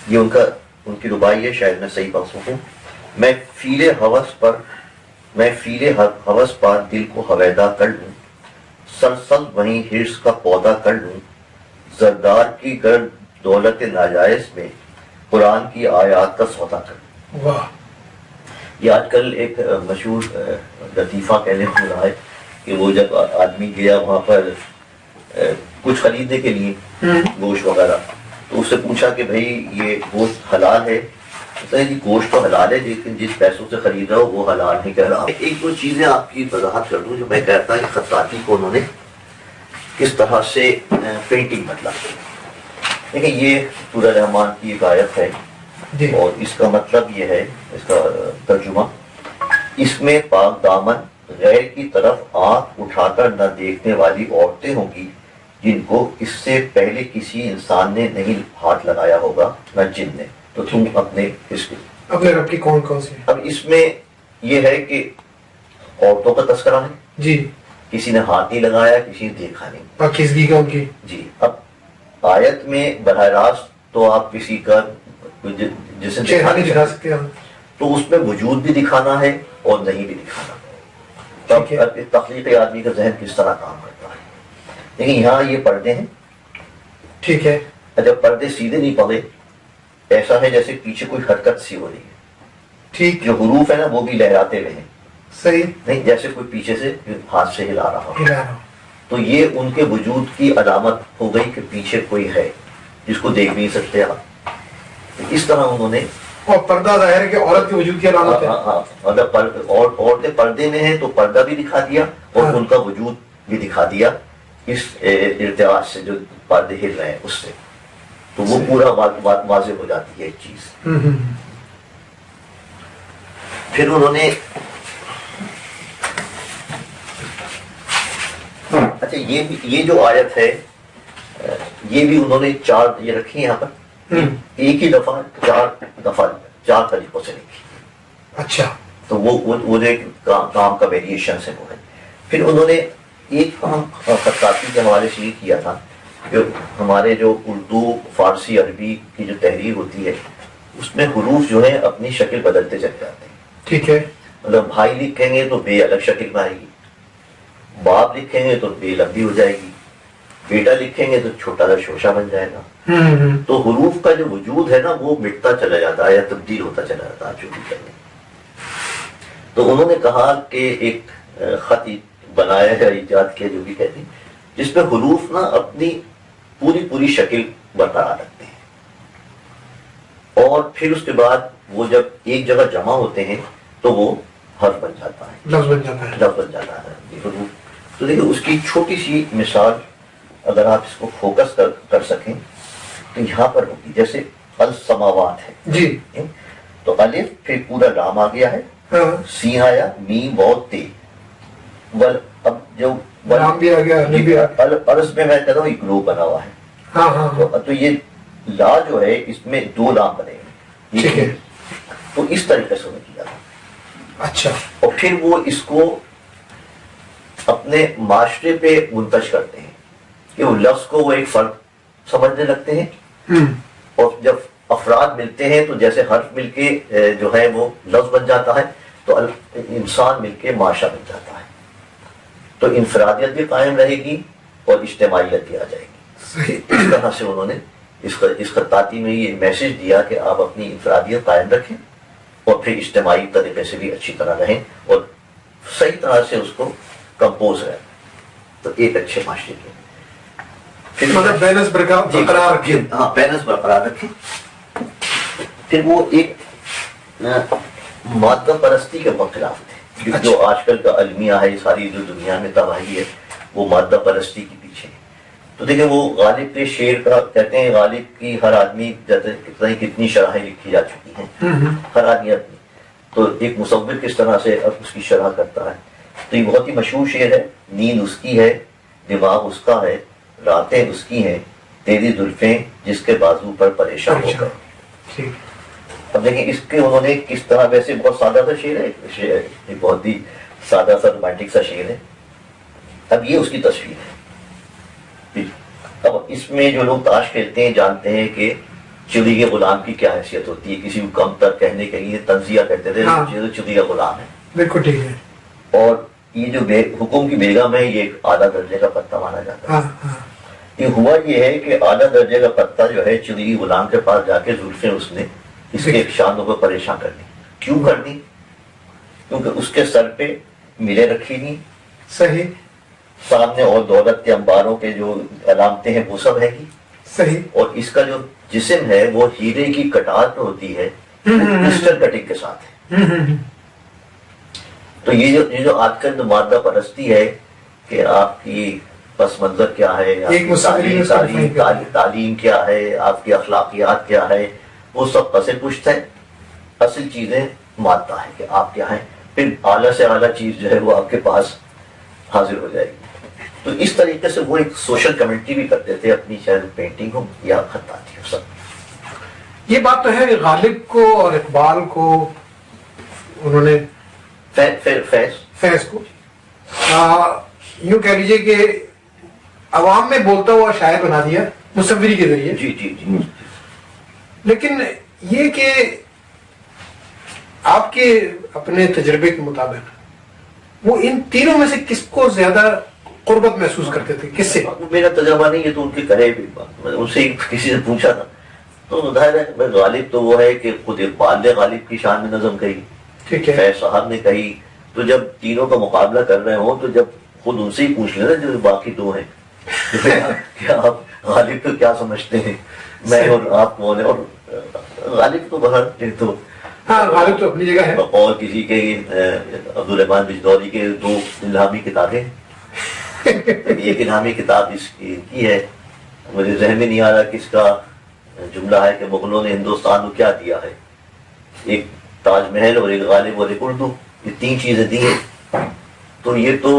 یہ ان کی رباعی ہے، شاید میں صحیح پڑھ سکوں. میں فیل ہوس پر دل کو ہویدا کر لوں، سلسل وہیں حرص کا پودا کر لوں، زردار کی گرد دولت ناجائز میں قرآن کی آیات کا سودا کر لوں. واہ. یہ آج کل ایک مشہور لطیفہ کہنے کو رہا ہے کہ وہ جب آدمی گیا وہاں پر کچھ خریدنے کے لیے گوشت وغیرہ، تو اس سے پوچھا کہ بھائی یہ گوشت حلال ہے؟ جی گوشت تو حلال ہے لیکن جس پیسوں سے خرید رہا ہو وہ حلال نہیں کہہ رہا. ایک دو چیزیں آپ کی وضاحت کر دوں جو میں کہتا کہ خطاطی کو انہوں نے کس طرح سے پینٹنگ بدلا. دیکھیں یہ سورہ رحمان کی ایک آیت ہے اور اس کا مطلب یہ ہے، اس کا ترجمہ، اس میں پاک دامن غیر کی طرف آنکھ اٹھا کر نہ دیکھنے والی عورتیں ہوں گی جن کو اس سے پہلے کسی انسان نے نہیں ہاتھ لگایا ہوگا نہ جن نے. تو تم اپنے رب کی کون سی. اب اس میں یہ ہے کہ عورتوں کا تذکرہ ہے جی، کسی نے ہاتھ نہیں لگایا، کسی نے دیکھا نہیں، پاکیزگی کا ان کی. جی. اب آیت میں براہ راست تو آپ کسی کا جسم دکھا سکتے ہیں، تو اس میں وجود بھی دکھانا ہے اور نہیں بھی دکھانا. تب تخلیقی آدمی کا ذہن کس طرح کام کرتا ہے. لیکن یہاں یہ پردے ہیں، ٹھیک ہے. جب پردے سیدھے نہیں پڑے، ایسا ہے جیسے پیچھے کوئی حرکت سی ہو رہی ہے. ٹھیک. جو حروف ہے نا وہ بھی لہراتے ہوئے ہیں، صحیح نہیں جیسے کوئی پیچھے سے ہاتھ سے ہلا رہا ہو. تو یہ ان کے وجود کی علامت ہو گئی کہ پیچھے کوئی ہے جس کو دیکھ نہیں سکتے آپ. اس طرح انہوں نے، اور پردہ ظاہر ہے کہ عورت کے وجود کی علامت ہے. عورتیں پردے میں ہیں تو پردہ بھی دکھا دیا اور ان کا وجود بھی دکھا دیا اس ارتعاش سے جو پردے ہل رہے ہیں اس سے. تو وہ پورا واضح ہو جاتی ہے ایک چیز. پھر انہوں نے اچھا یہ جو آیت ہے یہ بھی انہوں نے چار یہ رکھی یہاں پر، ایک ہی دفعہ چار طریقوں سے لکھی. اچھا. تو وہ جو کام کا ویریشن ہے وہ ہے. پھر انہوں نے ایک کام خطاطی کے حوالے سے یہ کیا تھا جو ہمارے جو اردو فارسی عربی کی جو تحریر ہوتی ہے اس میں حروف جو ہیں اپنی شکل بدلتے چلے جاتے ہیں. ٹھیک ہے. مطلب بھائی لکھیں گے تو بے الگ شکل میں آئے گی، باپ لکھیں گے تو بے لمبی ہو جائے گی، بیٹا لکھیں گے تو چھوٹا سا شوشا بن جائے گا. تو حروف کا جو وجود ہے نا وہ مٹتا چلا جاتا ہے یا تبدیل ہوتا چلا جاتا ہے جو بھی کہتے ہیں. تو انہوں نے کہا کہ ایک خط بنایا ہے، ایجاد کیا جو بھی کہتے ہیں، جس پہ حروف نا اپنی پوری شکل برقرار رکھتے ہیں اور پھر اس کے بعد وہ جب ایک جگہ جمع ہوتے ہیں تو وہ حرف بن جاتا ہے، لفظ بن جاتا ہے حروف. تو دیکھیں اس کی چھوٹی سی مثال اگر آپ اس کو فوکس کر سکیں تو یہاں پر ہوگی. جیسے السماوات ہے جی، تو الف پھر پورا لام آ گیا ہے، سین آیا، میم بہت تے، اب جو عرض میں کہتا ہوں ایک گروپ بنا ہوا ہے. تو یہ لا جو ہے اس میں دو لام بنے گے. تو اس طریقے سے انہوں نے کیا تھا. اچھا. اور پھر وہ اس کو اپنے معاشرے پہ منتج کرتے ہیں. کہ وہ لفظ کو وہ ایک فرد سمجھنے لگتے ہیں، اور جب افراد ملتے ہیں تو جیسے حرف مل کے جو ہے وہ لفظ بن جاتا ہے، تو انسان مل کے معاشرہ بن جاتا ہے، تو انفرادیت بھی قائم رہے گی اور اجتماعیت بھی آ جائے گی۔ اس طرح سے انہوں نے اس خطاطی میں یہ میسج دیا کہ آپ اپنی انفرادیت قائم رکھیں اور پھر اجتماعی طریقے سے بھی اچھی طرح رہیں اور صحیح طرح سے اس کو کمپوز رہیں، تو ایک اچھے معاشرے کے مطلب بیلنس برقرار رکھیں۔ ہاں، بیلنس برقرار رکھیں۔ پھر وہ ایک مادہ پرستی کے خلاف تھے، جو آج کل کا المیہ ہے، ساری جو دنیا میں تباہی ہے وہ مادہ پرستی کے پیچھے ہے۔ تو دیکھیں وہ غالب کے شعر کا کہتے ہیں، غالب کی ہر آدمی کتنی شرحیں لکھی جا چکی ہیں، ہر آدمی اپنی، تو ایک مصور کس طرح سے اب اس کی شرح کرتا ہے۔ تو یہ بہت ہی مشہور شعر ہے، نیند اس کی ہے، دماغ اس کا ہے، راتیں اس کی ہیں، تیری زلفیں جس کے بازو پر پریشان ہو گئے۔ اب دیکھیں اس کے انہوں نے کس طرح، ویسے بہت سادہ سا شعر ہے، ایک بہت ہی سادہ سا رومانٹک سا شعر ہے، اب یہ اس کی تصویر ہے۔ اب اس میں جو لوگ تاش کھیلتے ہیں جانتے ہیں کہ چڑی کے غلام کی کیا حیثیت ہوتی ہے، کسی کو کم تر کہنے کے لیے تنزیہ کہتے تھے، چڑی کا غلام ہے، بالکل ٹھیک ہے۔ اور یہ جو حکم کی بیگم ہے یہ ایک اعلیٰ درجے کا پتہ مانا جاتا ہے۔ یہ ہوا یہ ہے کہ اعلیٰ درجے کا پتہ جو ہے چڑی غلام کے پاس جا کے زلفیں اس نے اس کے شانوں کو پریشان کر دی۔ کیوں کر دی؟ کیونکہ اس کے سر پہ ملے رکھی نہیں، صحیح، سامنے اور دولت کے انباروں کے جو علامتیں ہیں وہ سب ہے گی، صحیح، اور اس کا جو جسم ہے وہ ہیرے کی کٹار پہ ہوتی ہے، کرسٹل کٹنگ کے ساتھ ہے۔ تو یہ جو آج کل مادہ پرستی ہے کہ آپ کی پس منظر کیا ہے، تعلیم کیا ہے، آپ کی اخلاقیات کیا ہے، وہ سب پس پشت ہے، اصل چیزیں مادہ ہے کہ آپ کیا ہیں، پھر اعلیٰ سے اعلیٰ چیز جو ہے وہ آپ کے پاس حاضر ہو جائے گی۔ تو اس طریقے سے وہ ایک سوشل کمیونٹی بھی کرتے تھے اپنی، چاہے پینٹنگ ہو یا خطاطی ہو، سب۔ یہ بات تو ہے، غالب کو اور اقبال کو انہوں نے فیض کو یوں کہہ لیجئے کہ عوام میں بولتا ہوا شاعر بنا دیا مصوری کے ذریعے۔ جی جی جی۔ لیکن یہ کہ آپ کے اپنے تجربے کے مطابق وہ ان تینوں میں سے کس کو زیادہ قربت محسوس کرتے تھے، کس سے؟ میرا تجربہ نہیں، یہ تو ان کے کرے بھی، میں ان سے کسی سے پوچھا تھا تو ظاہر ہے غالب تو وہ ہے کہ خود اقبال نے غالب کی شان میں نظم کہی، فیض صاحب نے کہی، تو جب تینوں کا مقابلہ کر رہے ہوں تو جب خود ان سے ہی پوچھ لینا جو باقی دو ہیں کہ آپ غالب کو کیا سمجھتے ہیں، میں اور آپ کون ہیں، اور غالب تو بہت تو غالب تو اپنی جگہ ہے، اور کسی کے عبدالرحمن بجدوری کے دو الہامی کتابیں، ایک الہامی کتاب اس کی ہے، مجھے ذہن میں نہیں آ رہا کس کا جملہ ہے کہ مغلوں نے ہندوستان کو کیا دیا ہے، ایک تاج محل اور ایک غالب اور ایک اردو، یہ تین چیزیں دی ہیں۔ تو یہ تو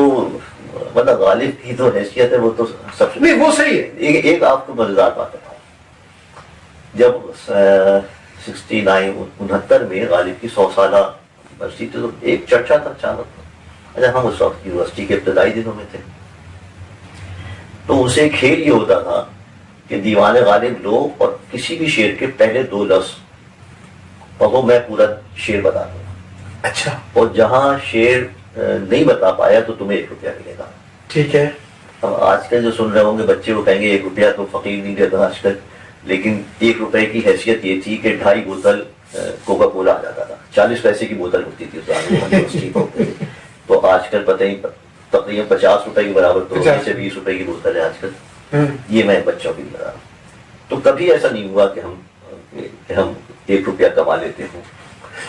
مطلب غالب کی تو حیثیت ہے وہ تو سب سے نہیں، وہ صحیح ہے۔ ایک آپ کو مزیدار بات ہے، جب 69 میں غالب کی 100 سالہ برسی تھی تو ایک چرچا تھا اچانک، اچھا ہم اس وقت یونیورسٹی کے ابتدائی دنوں میں تھے، تو اسے کھیل یہ ہوتا تھا کہ دیوان غالب لو اور کسی بھی شعر کے پہلے 2 لفظ پڑھو، میں پورا شعر بتا دوں گا، اچھا، اور جہاں شعر نہیں بتا پایا تو تمہیں 1 روپیہ ملے گا، ٹھیک ہے۔ اب آج کل جو سن رہے ہوں گے بچے وہ کہیں گے 1 روپیہ تو فقیر نہیں دیتا آج کل، لیکن 1 روپے کی حیثیت یہ تھی کہ 2.5 بوتل کوکا کولا آ جاتا تھا، 40 پیسے کی بوتل ہوتی تھی، تو آج کل پتہ ہی تقریباً 50 روپے کے برابر، تو 20 سے 20 روپے کی بوتل ہے آج کل، یہ میں بچوں کی بتا رہا ہوں۔ تو کبھی ایسا نہیں ہوا کہ ہم 1 روپیہ کما لیتے ہوں،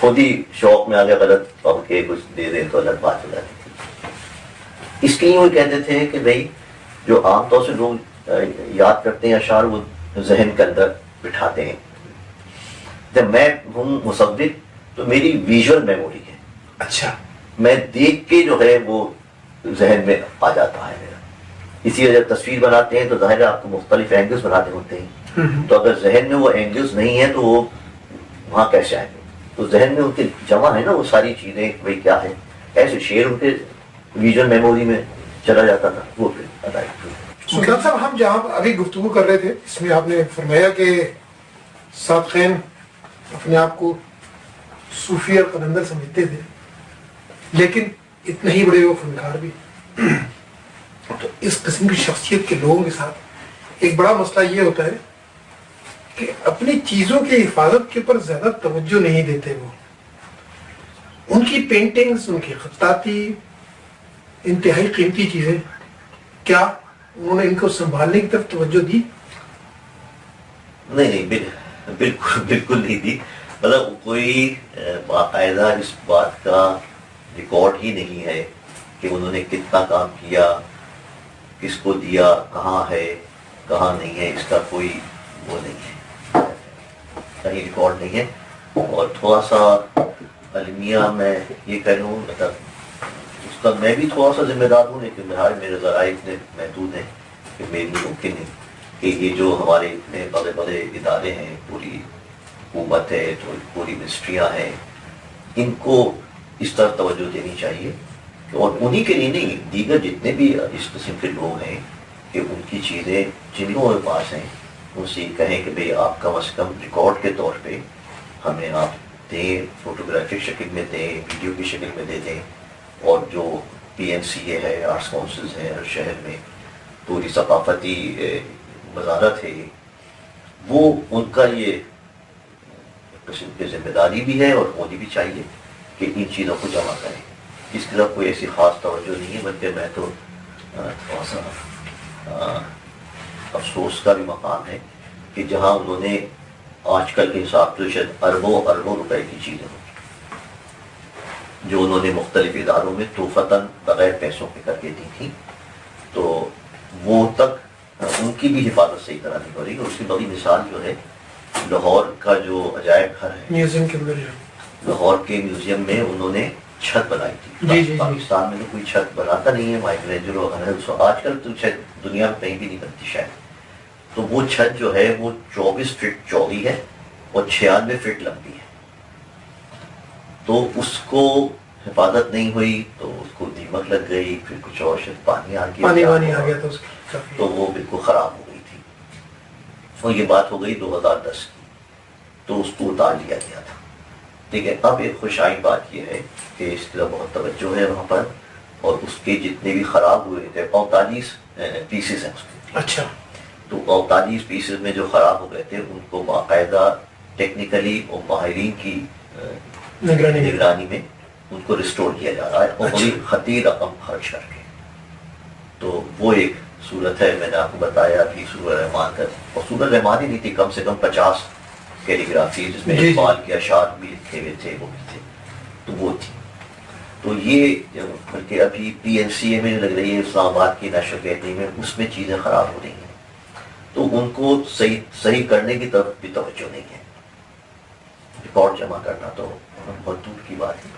خود ہی شوق میں آگے غلط پڑھ کے کچھ دے دیں تو الگ بات ہو جاتی تھی۔ اس کے لیے وہ کہتے تھے کہ بھائی جو عام طور سے لوگ یاد کرتے ہیں اشعار وہ ذہن کے اندر بٹھاتے ہیں، جب میں ہوں مصور تو میری ویژول میموری ہے، اچھا، میں دیکھ کے جو ہے وہ ذہن میں آ جاتا ہے میرا، اسی وجہ جب تصویر بناتے ہیں تو ظاہر ہے آپ کو مختلف اینگلز بناتے ہوتے ہیں، تو اگر ذہن میں وہ اینگلز نہیں ہیں تو وہ وہاں کیسے آئیں گے، تو ذہن میں ان کے جمع ہے نا وہ ساری چیزیں، بھائی کیا ہے، ایسے شعر ان کے ویژول میموری میں چلا جاتا تھا، وہ پھر ادائی۔ سلطان صاحب ہم جہاں ابھی گفتگو کر رہے تھے اس میں آپ نے فرمایا کہ صادقین اپنے آپ کو صوفی اور قلندر سمجھتے تھے لیکن اتنے ہی بڑے وہ فنکار بھی. تو اس قسم کی شخصیت کے لوگوں کے ساتھ ایک بڑا مسئلہ یہ ہوتا ہے کہ اپنی چیزوں کی حفاظت کے اوپر زیادہ توجہ نہیں دیتے. وہ ان کی پینٹنگز، ان کی خطاطی انتہائی قیمتی چیزیں، کیا انہوں نے ان کو سنبھالنے کی طرف توجہ دی؟ نہیں بالکل بالکل نہیں دی. مطلب کوئی باقاعدہ اس بات کا ریکارڈ ہی نہیں ہے کہ انہوں نے کتنا کام کیا، کس کو دیا، کہاں ہے کہاں نہیں ہے، اس کا کوئی وہ نہیں ہے، کہیں ریکارڈ نہیں ہے. اور تھوڑا سا المیہ میں یہ کہوں، مطلب اس کا میں بھی تھوڑا سا ذمہ دار ہوں، لیکن میرے ذرائع اتنے محدود ہیں کہ میرے لیے ممکن نہیں کہ یہ جو ہمارے اتنے بڑے بڑے ادارے ہیں، پوری حکومت ہے، جو پوری منسٹریاں ہیں، ان کو اس طرح توجہ دینی چاہیے. اور انہی کے لیے نہیں، دیگر جتنے بھی اس قسم کے لوگ ہیں کہ ان کی چیزیں جن لوگوں کے پاس ہیں ان سے کہیں کہ بھئی آپ کم از کم ریکارڈ کے طور پہ ہمیں آپ دیں، فوٹوگرافک شکل میں دیں، ویڈیو کی شکل میں دے دیں. اور جو PNCA ہے، آرٹس کونسلز ہیں ہر شہر میں، پوری ثقافتی وزارت ہے، وہ ان کا یہ قسم کی ذمہ داری بھی ہے اور ہونی بھی چاہیے کہ ان چیزوں کو جمع کریں. اس کی طرف کوئی ایسی خاص توجہ نہیں ہے، بلکہ میں تو تھوڑا سا افسوس کا بھی مقام ہے کہ جہاں انہوں نے آج کل کے حساب سے شاید اربوں روپے کی چیزیں جو انہوں نے مختلف اداروں میں توفتاً بغیر پیسوں کے کر کے دی تھی، تو وہ تک ان کی بھی حفاظت صحیح طرح نہیں ہو رہی. اس کی بڑی مثال جو ہے لاہور کا جو عجائب گھر ہے، میوزیم کے اندر لاہور کے میوزیم میں انہوں نے چھت بنائی تھی. پاکستان میں تو کوئی چھت بناتا نہیں ہے، مائیکلینجلو آج کل تو شاید دنیا میں کہیں بھی نہیں بنتی شاید. تو وہ چھت جو ہے وہ 24 فٹ چوڑی ہے اور 96 فٹ لمبی ہے. تو اس کو حفاظت نہیں ہوئی تو اس کو دیمک لگ گئی، پھر کچھ اور شاید پانی آ گیا تو وہ بالکل خراب ہو گئی تھی. اور یہ بات ہو گئی 2010 کی، تو اس کو اتار لیا گیا تھا. لیکن اب ایک خوشائن بات یہ ہے کہ اس طرح بہت توجہ ہے وہاں پر، اور اس کے جتنے بھی خراب ہوئے تھے 45 پیسز ہیں اس کے. اچھا. تو 45 پیسز میں جو خراب ہو گئے تھے ان کو باقاعدہ ٹیکنیکلی اور ماہرین کی نگرانی میں ان کو ریسٹور کیا جا رہا ہے، اور بڑی خطیر رقم خرچ کر کے. تو وہ ایک صورت ہے. میں نے آپ کو بتایا کہ سورہ رحمان کا، اور سورہ رحمان ہی نہیں تھی، کم سے کم 50 کیلیگرافی جس میں اقبال کے اشعار بھی لکھے ہوئے تھے وہ بھی تھے، تو وہ تھی. تو یہ بلکہ ابھی PNCA میں لگ رہی ہے اسلام آباد کی نیشنل گیلری میں، اس میں چیزیں خراب ہو رہی ہیں. تو ان کو صحیح کرنے کی طرف بھی توجہ نہیں ہے. ریکارڈ جمع کرنا تو بہت دور کی بات ہے.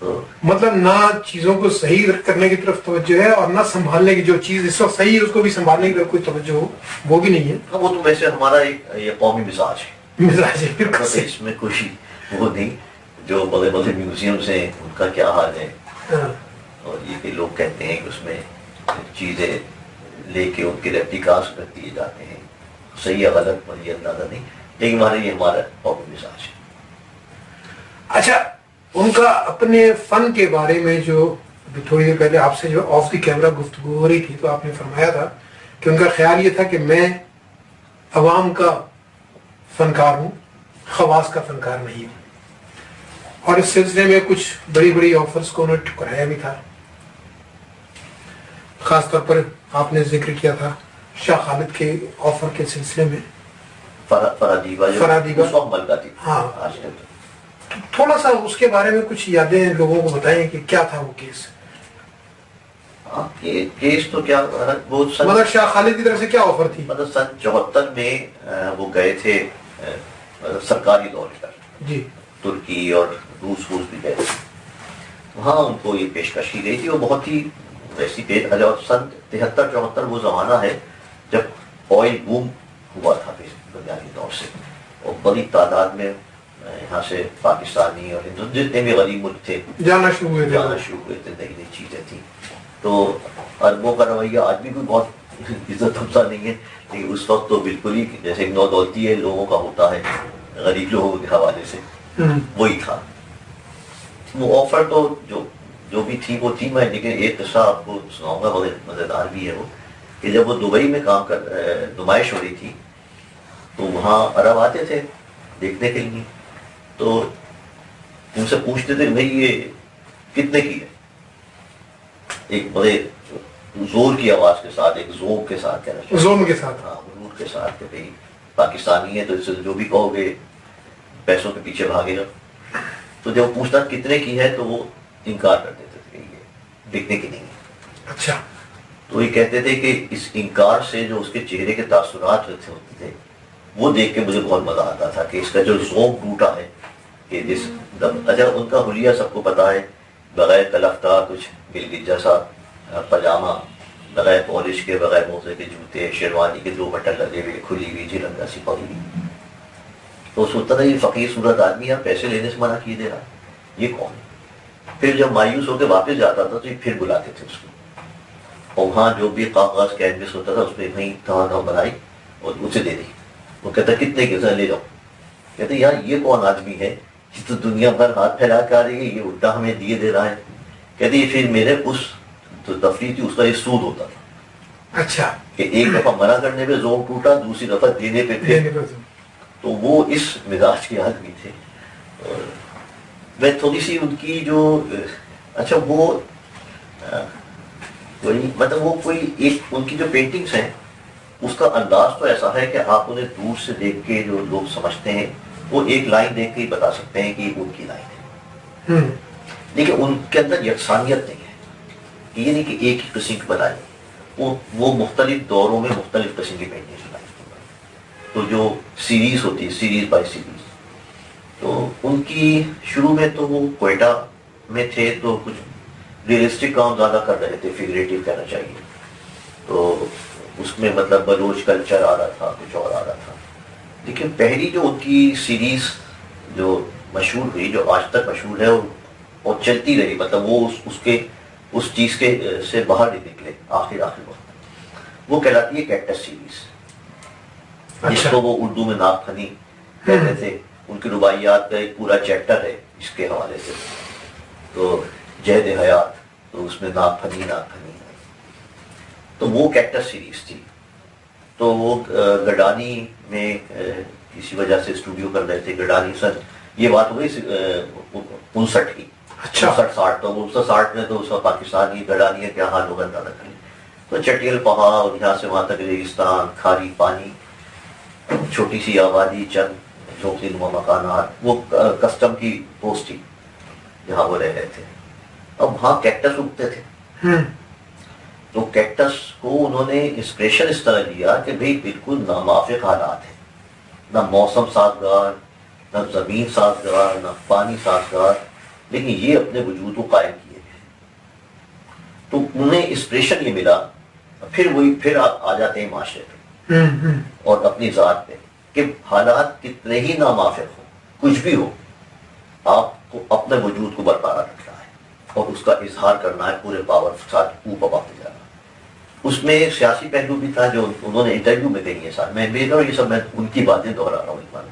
تو مطلب نہ چیزوں کو صحیح کرنے کی طرف توجہ ہے اور نہ سنبھالنے کی، جو چیز اس وقت صحیح ہے اس کو بھی سنبھالنے کی طرف کوئی توجہ ہو وہ بھی نہیں ہے. وہ تو ویسے ہمارا ایک یہ قومی مزاج ہے، اس میں کوئی وہ نہیں. جو بڑے بڑے میوزیمز ہیں ان کا کیا حال ہے، اور یہ کہ لوگ کہتے ہیں کہ اس میں چیزیں لے کے ان کے ریپلیکاس رکھ دیے جاتے ہیں، صحیح یا غلط مجھے اندازہ نہیں، لیکن ہمارا قومی مزاج ہے. اچھا، ان کا اپنے فن کے بارے میں جو تھوڑی دیر پہلے آپ سے جو آف دی کیمرہ گفتگو ہو رہی تھی تو آپ نے فرمایا تھا کہ ان کا خیال یہ تھا کہ میں عوام کا فنکار ہوں، خواص کا فنکار نہیں ہوں. اور اس سلسلے میں کچھ بڑی بڑی آفرز کو انہوں نے ٹھکرایا بھی تھا. خاص طور پر آپ نے ذکر کیا تھا شاہ خالد کے آفر کے سلسلے میں، فرادیبا. ہاں، تھوڑا سا اس کے بارے میں کچھ یادیں لوگوں کو بتائیں کہ کیا تھا وہ کیس. کیس تو کیا مطلب شاہ خالد کی طرف سے کیا آفر تھی؟ مطلب سن 74 میں وہ گئے تھے سرکاری دورے پر، جی، ترکی اور روس بھی گئے تھے. وہاں ان کو یہ پیشکش کی گئی تھی. وہ بہت ہی ویسی سن 73-74 وہ زمانہ ہے جب آئل بوم ہوا تھا بنیادی طور سے، اور بڑی تعداد میں یہاں سے پاکستانی اور ہندوستان جتنے بھی غریب ملک تھے جانا شروع ہوئے تھے. نئی نئی چیزیں تھیں. تو عربوں کا رویہ آج بھی کوئی بہت عزت افزا نہیں ہے، لیکن اس وقت تو بالکل ہی جیسے ایک نودولتی ہے لوگوں کا ہوتا ہے غریب لوگوں کے حوالے سے، وہی تھا وہ آفر تو جو بھی تھی وہ تھی. میں لیکن ایک قصہ آپ کو سناؤں گا، بہت مزیدار بھی ہے وہ، کہ جب وہ دبئی میں نمائش ہو رہی تھی تو وہاں عرب آتے تھے دیکھنے کے لیے، تو ان سے پوچھتے تھے بھائی یہ کتنے کی ہے، ایک بڑے زور کی آواز کے ساتھ، ایک ذوق کے ساتھ کہنا چاہیے، زوم کے ساتھ، ہاں غرور کے ساتھ کہ بھائی پاکستانی ہے تو اس سے جو بھی کہو گے پیسوں کے پیچھے بھاگے گا. تو جب پوچھتا کتنے کی ہے تو وہ انکار کر دیتے تھے کہ یہ بکنے کی نہیں ہے. اچھا. تو یہ کہتے تھے کہ اس انکار سے جو اس کے چہرے کے تاثرات ہوتے تھے وہ دیکھ کے مجھے بہت مزہ آتا تھا کہ اس کا جو ذوق ٹوٹا ہے کہ جس اچھا ان کا حلیہ سب کو پتا ہے، بغیر کلف کا کچھ گلگت جیسا پاجامہ، بغیر پالش کے، بغیر موزے کے جوتے، شیروانی کے 2 بٹن لگے ہوئے، کھلی ہوئی جھلنگا سی پگڑی. تو سوچتا تھا یہ فقیر صورت آدمی ہے، پیسے لینے سے منع کیے دے رہا ہے، یہ کون ہے؟ پھر جب مایوس ہو کے واپس جاتا تھا تو یہ پھر بلاتے تھے اس کو، اور وہاں جو بھی کاغذ کینوس ہوتا تھا اس پہ وہیں دھواں بنائی اور اسے دے دی. وہ کہتا کتنے کے لے جاؤ. کہتے یار یہ کون آدمی ہے، یہ تو دنیا بھر ہاتھ پھیلا کے آ رہی ہے، یہ الٹا ہمیں دیے دے رہا ہے. کہتے یہ پھر میرے اس جو تفریح تھی اس کا یہ سود ہوتا تھا. اچھا. کہ ایک دفعہ منع کرنے پہ ذوق ٹوٹا، دوسری دفعہ دینے پہ پھر. تو وہ اس مزاج کے آدمی تھے. اور میں تھوڑی سی ان کی جو اچھا وہ مطلب وہ کوئی ایک ان کی جو پینٹنگز ہیں اس کا انداز تو ایسا ہے کہ آپ انہیں دور سے دیکھ کے جو لوگ سمجھتے ہیں وہ ایک لائن دیکھ کے ہی بتا سکتے ہیں کہ یہ ان کی لائن ہے. لیکن ان کے اندر یکسانیت نہیں ہے، یہ نہیں کہ ایک ہی قسم کی بنائی، وہ مختلف دوروں میں مختلف قسم کی پینٹنگ بنائی. تو جو سیریز ہوتی ہے، سیریز بائی سیریز، تو ان کی شروع میں تو وہ کوئٹہ میں تھے تو کچھ ریئلسٹک کام زیادہ کر رہے تھے، فگریٹو کہنا چاہیے. تو اس میں مطلب بلوچ کلچر آ رہا تھا، کچھ اور آ رہا تھا. لیکن پہلی جو ان کی سیریز جو مشہور ہوئی، جو آج تک مشہور ہے اور چلتی رہی، مطلب وہ اس چیز کے سے باہر نہیں نکلے آخر وقت، وہ کہلاتی ہے کیکٹس سیریز، جس کو وہ اردو میں ناگ پھنی کہتے تھے. ان کی رباعیات کا ایک پورا چیپٹر ہے اس کے حوالے سے. تو جہد حیات، تو اس میں ناگ پھنی تو وہ کیکٹس سیریز تھی. تو وہ گڈانی میں کسی وجہ سے اسٹوڈیو کر رہے تھے. گڈانی سن یہ بات ہوئی 59 کی، 59-60. تو 1960 میں تو اس کا پاکستانی گڈانی کیا حال ہوگا اندازہ کریں. تو چٹیل پہاڑ، یہاں سے وہاں تک ریگستان، کھاری پانی، چھوٹی سی آبادی، چند جھونپڑی نما مکانات. وہ کسٹم کی پوسٹ تھی جہاں وہ رہ رہے تھے. اب وہاں کیکٹس اگتے تھے. تو کیکٹس کو انہوں نے انسپریشن اس طرح لیا کہ بھئی بالکل ناموافق حالات ہیں، نہ موسم سازگار، نہ زمین سازگار، نہ پانی سازگار، لیکن یہ اپنے وجود کو قائم کیے گئے. تو انہیں انسپریشن یہ ملا. پھر آ جاتے ہیں معاشرے پہ اور اپنی ذات پہ کہ حالات کتنے ہی ناموافق ہوں، کچھ بھی ہو، آپ کو اپنے وجود کو برقرار رکھنا ہے اور اس کا اظہار کرنا ہے پورے پاور کے ساتھ اوپر پاتے جانا. اس میں ایک سیاسی پہلو بھی تھا جو انہوں نے انٹرویو میں کہی ہے. ساتھ میں یہ سب میں ان کی باتیں دہرا رہا ہوں.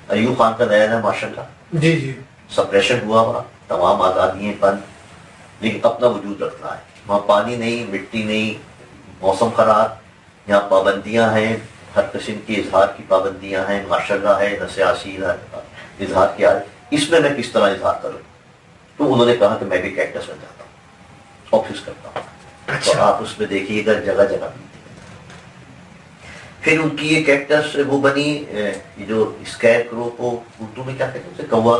ایوب خان کا نیا ماشاء اللہ جی سپریشن ہوا تمام آزادیاں بند، لیکن اپنا وجود رکھنا ہے. وہاں پانی نہیں، مٹی نہیں، موسم خراب، یہاں پابندیاں ہیں، ہر قسم کی اظہار کی پابندیاں ہیں، ماشاء اللہ ہے، نہ سیاسی نہ اظہار کیا ہے. اس میں کس طرح اظہار کروں؟ تو انہوں نے کہا کہ میں بھی کیکٹس بن جاتا ہوں، آفس کرتا ہوں. تو آپ اس میں دیکھیے گا جگہ جگہ ملتی. پھر ان کی یہ کیکٹس وہ بنی جو اسکیئر کرو کو اردو میں کیا کہتے ہیں، اسے کوا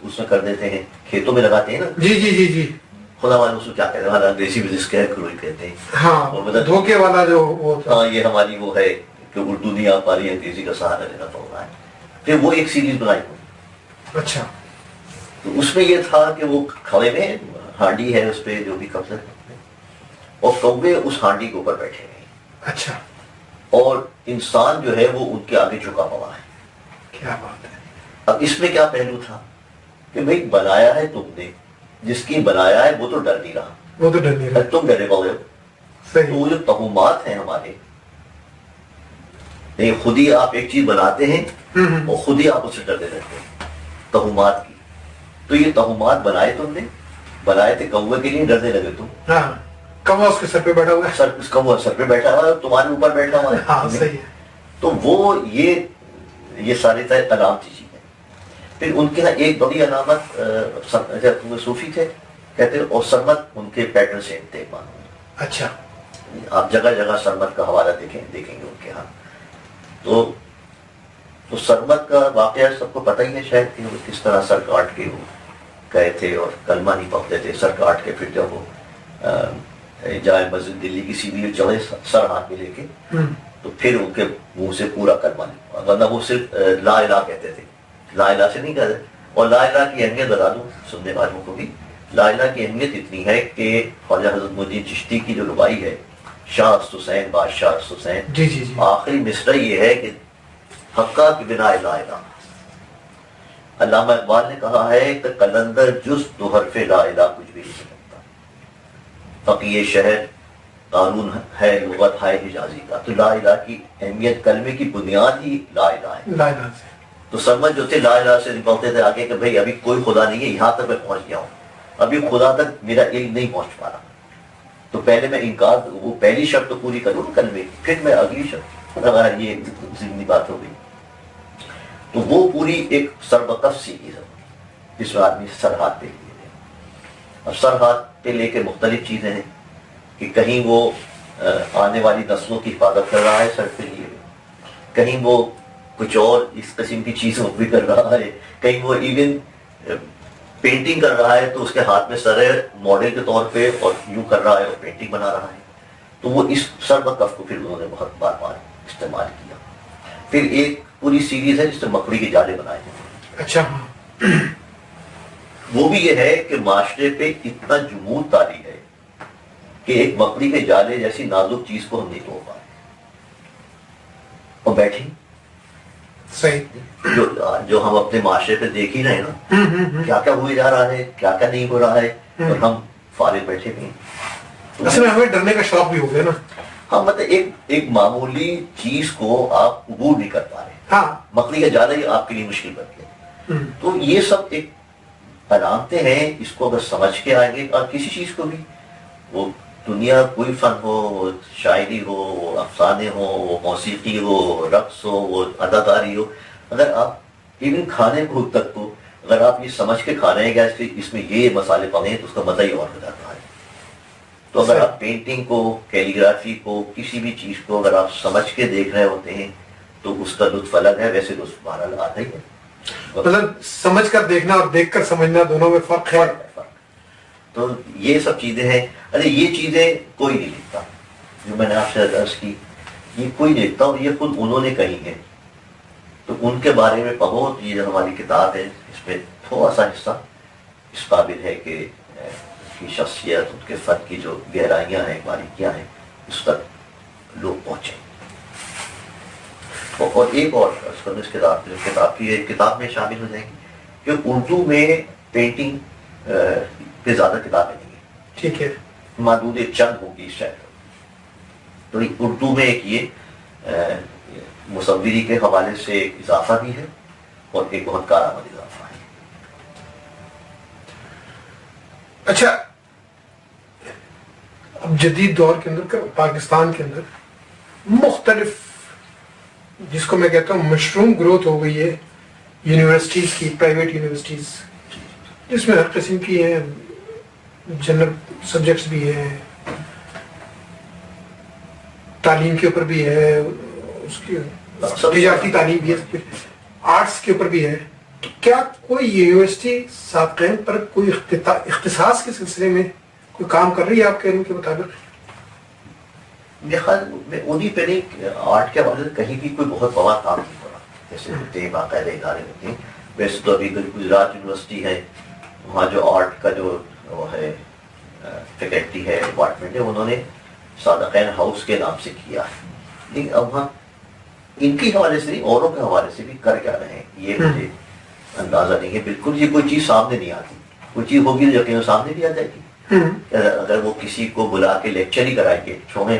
اس میں کر دیتے ہیں، کھیتوں میں لگاتے ہیں نا. جی خدا والوں اس کو کیا کہتے ہیں، انگریزی میں اسکیئر کرو ہی کہتے ہیں. ہاں، دھوکے والا جو ہاں، یہ ہماری وہ ہے کہ اردو نہیں آ پا رہی ہے، انگریزی کا سہارا لینا پڑ رہا ہے. پھر وہ ایک سیریز بنائی ہوئی. اچھا. تو اس میں یہ تھا کہ وہ کھڑے میں ہانڈی ہے اس پہ جو بھی قبضہ کرتے ہیں اور کوے اس ہانڈی کے اوپر بیٹھے ہوئے. اچھا. اور انسان جو ہے وہ ان کے آگے جھکا ہوا ہے. کیا بات ہے. اب اس میں کیا پہلو تھا کہ بھئی بنایا ہے تم نے، جس کی بنایا ہے وہ تو ڈر نہیں رہا وہ تو ڈر نہیں رہا. تم ڈرے پاؤ. تو وہ جو توہمات ہیں ہمارے، خود ہی آپ ایک چیز بناتے ہیں اور خود ہی آپ اسے ڈرتے رہتے ہیں توہمات کی. تو یہ توہمات بنائے تم نے، بنائے تھے کوے کے لیے، ڈرنے لگے تم. ہاں، کوا اس کے سر پہ بیٹھا ہوا ہے، کوا سر پہ بیٹھا ہوا ہے، تمہارے اوپر بیٹھا ہوا ہے. ہاں صحیح ہے. تو وہ یہ سارے علامتی چیزیں. پھر ان کے یہاں ایک بڑی علامت، صوفی تھے کہتے ہیں، اور سرمت ان کے پیٹرن سے تھے. اچھا، آپ جگہ جگہ سرمت کا حوالہ دیکھیں گے ان کے ہاں. تو سرمت کا واقعہ سب کو پتہ ہی ہے شاید کہ وہ کس طرح سر کاٹ کے وہ گئے تھے اور کلمہ نہیں پڑھتے تھے. سر کاٹ کے پھر جب وہ جائے مسجد دلی کی سیڑھی چڑھے سر ہاتھ میں لے کے، تو پھر ان کے منہ سے پورا کلمہ نہیں، ورنہ وہ صرف لا الہ کہتے تھے. لا الہ سے نہیں کہتے. اور لا الہ کی اہمیت بتا دوں سننے والوں کو بھی. لا الہ کی اہمیت اتنی ہے کہ خواجہ حضرت معین الدین چشتی کی جو ربائی ہے شاہ حسین بادشاہ حسین، جی جی جی، آخری مصرع یہ ہے کہ حقہ کی بنا لا الہ. علامہ اقبال نے کہا ہے کہ قلندر جز دو حرف لا الہ کچھ بھی نہیں سکتا. فقیہ شہر قانون ہے لغت ہے حجازی کا. تو لا الہ کی اہمیت، کلمے کی بنیاد ہی لا الہ ہے. لا الہ سے تو سمجھ جو تھے لا الہ سے نکلتے تھے آگے کہ بھئی ابھی کوئی خدا نہیں ہے، یہاں تک میں پہنچ گیا ہوں، ابھی خدا تک میرا علم نہیں پہنچ پا رہا. تو پہلے میں انکار، وہ پہلی شرط تو پوری کروں کلمے کی، پھر میں اگلی شرط، اگر یہ ضمنی بات ہو گئی تو وہ پوری ایک سربکف سیکھی ہے جس میں آدمی سر ہاتھ پہ لیے. اب سر ہاتھ پہ لے کے مختلف چیزیں ہیں کہ کہیں وہ آنے والی نسلوں کی حفاظت کر رہا ہے سر پہ لیے، کہیں وہ کچھ اور اس قسم کی چیزوں بھی کر رہا ہے، کہیں وہ ایون پینٹنگ کر رہا ہے تو اس کے ہاتھ میں سر ہے ماڈل کے طور پہ اور یوں کر رہا ہے اور پینٹنگ بنا رہا ہے. تو وہ اس سر بکف کو پھر انہوں نے بہت بار بار استعمال کیا. پھر ایک پوری سیریز ہے جس میں مکڑی کے جالے بنائے ہیں. اچھا، وہ بھی یہ ہے کہ معاشرے پہ اتنا جمود طاری ہے کہ ایک مکڑی کے جالے جیسی نازک چیز کو ہم نہیں توڑ پائے اور بیٹھیں. صحیح، جو ہم اپنے معاشرے پہ دیکھ ہی رہے ہیں نا، کیا کیا ہوئے جا رہا ہے، کیا کیا نہیں ہو رہا ہے، اور ہم فارغ بیٹھے بھی ہیں. اصل میں ہمیں ڈرنے کا شوق بھی ہو گیا نا. ہاں، مطلب ایک معمولی چیز کو آپ عبور نہیں کر پا رہے. ہاں، مکڑی کا جالا ہی آپ کے لیے مشکل بن گیا. تو یہ سب ایک علامتیں ہیں، اس کو اگر سمجھ کے آئیں گے، اور کسی چیز کو بھی، وہ دنیا کوئی فن ہو، وہ شاعری ہو، وہ افسانے ہو، وہ موسیقی ہو، رقص ہو، وہ اداکاری ہو، اگر آپ ایون کھانے کو تک کو اگر آپ یہ سمجھ کے کھا رہے ہیں کہ اس میں یہ مسالے پڑے ہیں تو اس کا مزہ ہی اور ہو جاتا ہے. تو اگر آپ پینٹنگ کو، کیلیگرافی کو، کسی بھی چیز کو اگر آپ سمجھ کے دیکھ رہے ہوتے ہیں تو اس کا لطف الگ ہے. ویسے لطف بہرحال آتا ہی ہے. مطلب سمجھ کر دیکھنا اور دیکھ کر سمجھنا دونوں میں فرق ہے. تو یہ سب چیزیں ہیں. ارے یہ چیزیں کوئی نہیں لکھتا، جو میں نے آپ سے عرض کی، یہ کوئی نہیں لکھتا، اور یہ خود انہوں نے کہی ہے. تو ان کے بارے میں پڑھو. یہ جو ہماری کتاب ہے اس میں تھوڑا سا حصہ اس قابل ہے کہ کی شخصیت، ان کے فن کی جو گہرائیاں ہیں، باریکیاں ہیں، اس تک لوگ پہنچے. اور ایک اور اس کتاب میں شامل ہو جائیں گی کہ اردو میں پینٹنگ پہ زیادہ کتابیں نہیں ہیں. ٹھیک ہے، محدود چند ہوگی شاید. تو اردو میں ایک یہ مصوری کے حوالے سے ایک اضافہ بھی ہے اور ایک بہت کارآمد اضافہ ہے. اچھا، اب جدید دور کے اندر پاکستان کے اندر مختلف، جس کو میں کہتا ہوں مشروم گروتھ ہو گئی ہے یونیورسٹیز کی، پرائیویٹ یونیورسٹیز، جس میں ہر قسم کی ہیں، جنرل سبجیکٹس بھی ہیں، تعلیم کے اوپر بھی ہے، اس کی تجارتی تعلیم بھی ہے، آرٹس کے اوپر بھی ہے. تو کیا کوئی یونیورسٹی سابقین پر کوئی اختصاص کے سلسلے میں کوئی کام کر رہی ہے آپ کے علم کے مطابق؟ میرے خیال میں انہیں پہ نہیں، آرٹ کے حوالے سے کہیں بھی کوئی بہت بڑا کام نہیں ہو رہا. جیسے ہوتے ہیں باقاعدہ ادارے ہوتے ہیں. ویسے تو ابھی گجرات یونیورسٹی ہے، وہاں جو آرٹ کا جو وہ ہے فیکلٹی ہے، ڈپارٹمنٹ ہے، انہوں نے صادقین ہاؤس کے نام سے کیا ہے. لیکن اب وہاں ان کے حوالے سے نہیں، اوروں کے حوالے سے بھی کر کیا رہے ہیں یہ مجھے اندازہ نہیں ہے. بالکل یہ کوئی چیز سامنے نہیں آتی. کوئی چیز ہوگی تو یقیناً سامنے بھی آ جائے گی. اگر وہ کسی کو بلا کے لیکچر ہی کرائیں گے، چھوڑیں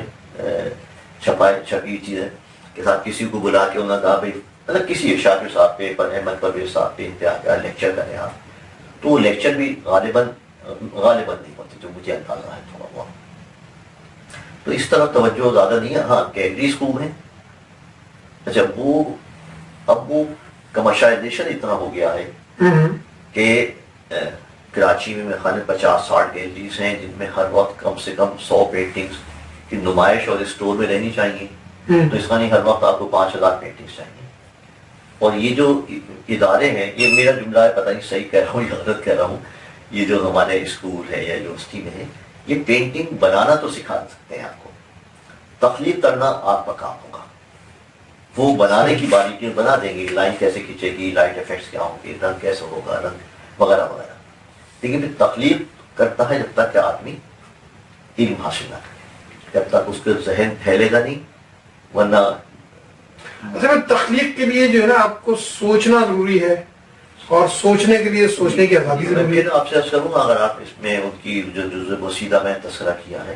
چھپی چیزیں کے ساتھ، کسی کو بلا کے انہوں نے کہا بھائی مطلب کسی شاکر صاحب پہ، احمد پرویز صاحب پہ انتہا کا لیکچر کریں آپ، تو وہ لیکچر بھی غالباً نہیں ہوتے، جو مجھے اندازہ ہے تھوڑا بہت. تو اس طرح توجہ زیادہ نہیں ہے. ہاں کیمبرج اسکول ہے، اچھا وہ کمرشلائزیشن اتنا ہو گیا ہے کہ کراچی میں میرے خیال میں 50-60 گیلریز ہیں جن میں ہر وقت کم سے کم 100 پینٹنگز کی نمائش اور اسٹور میں رہنی چاہیے. تو اس کا نہیں، ہر وقت آپ کو 5000 پینٹنگز چاہیے. اور یہ جو ادارے ہیں، یہ میرا جملہ ہے، پتہ نہیں صحیح کہہ رہا ہوں یا غلط کہہ رہا ہوں، یہ جو ہمارے اسکول ہے یا یونیورسٹی میں ہے، یہ پینٹنگ بنانا تو سکھا سکتے ہیں آپ کو، تخلیق کرنا آپ کا کام ہوگا. وہ بنانے کی باریکیاں بنا دیں گے، لائن کیسے کھینچے گی، لائٹ افیکٹس کیا ہوں گے، رنگ کیسے ہوگا، رنگ وغیرہ وغیرہ. لیکن پھر تخلیق کرتا ہے جب تک کہ آدمی علم حاصل نہ کرے، جب تک اس کے ذہن پھیلے گا نہیں. ورنہ اصل میں تخلیق کے لیے جو ہے نا آپ کو سوچنا ضروری ہے، اور سوچنے کے لیے سوچنے کی آزادی ضروری ہے. پھر آپ سے عرض کروں گا، اگر آپ اس میں ان کی جو جزء وسیدہ میں تذکرہ کیا ہے،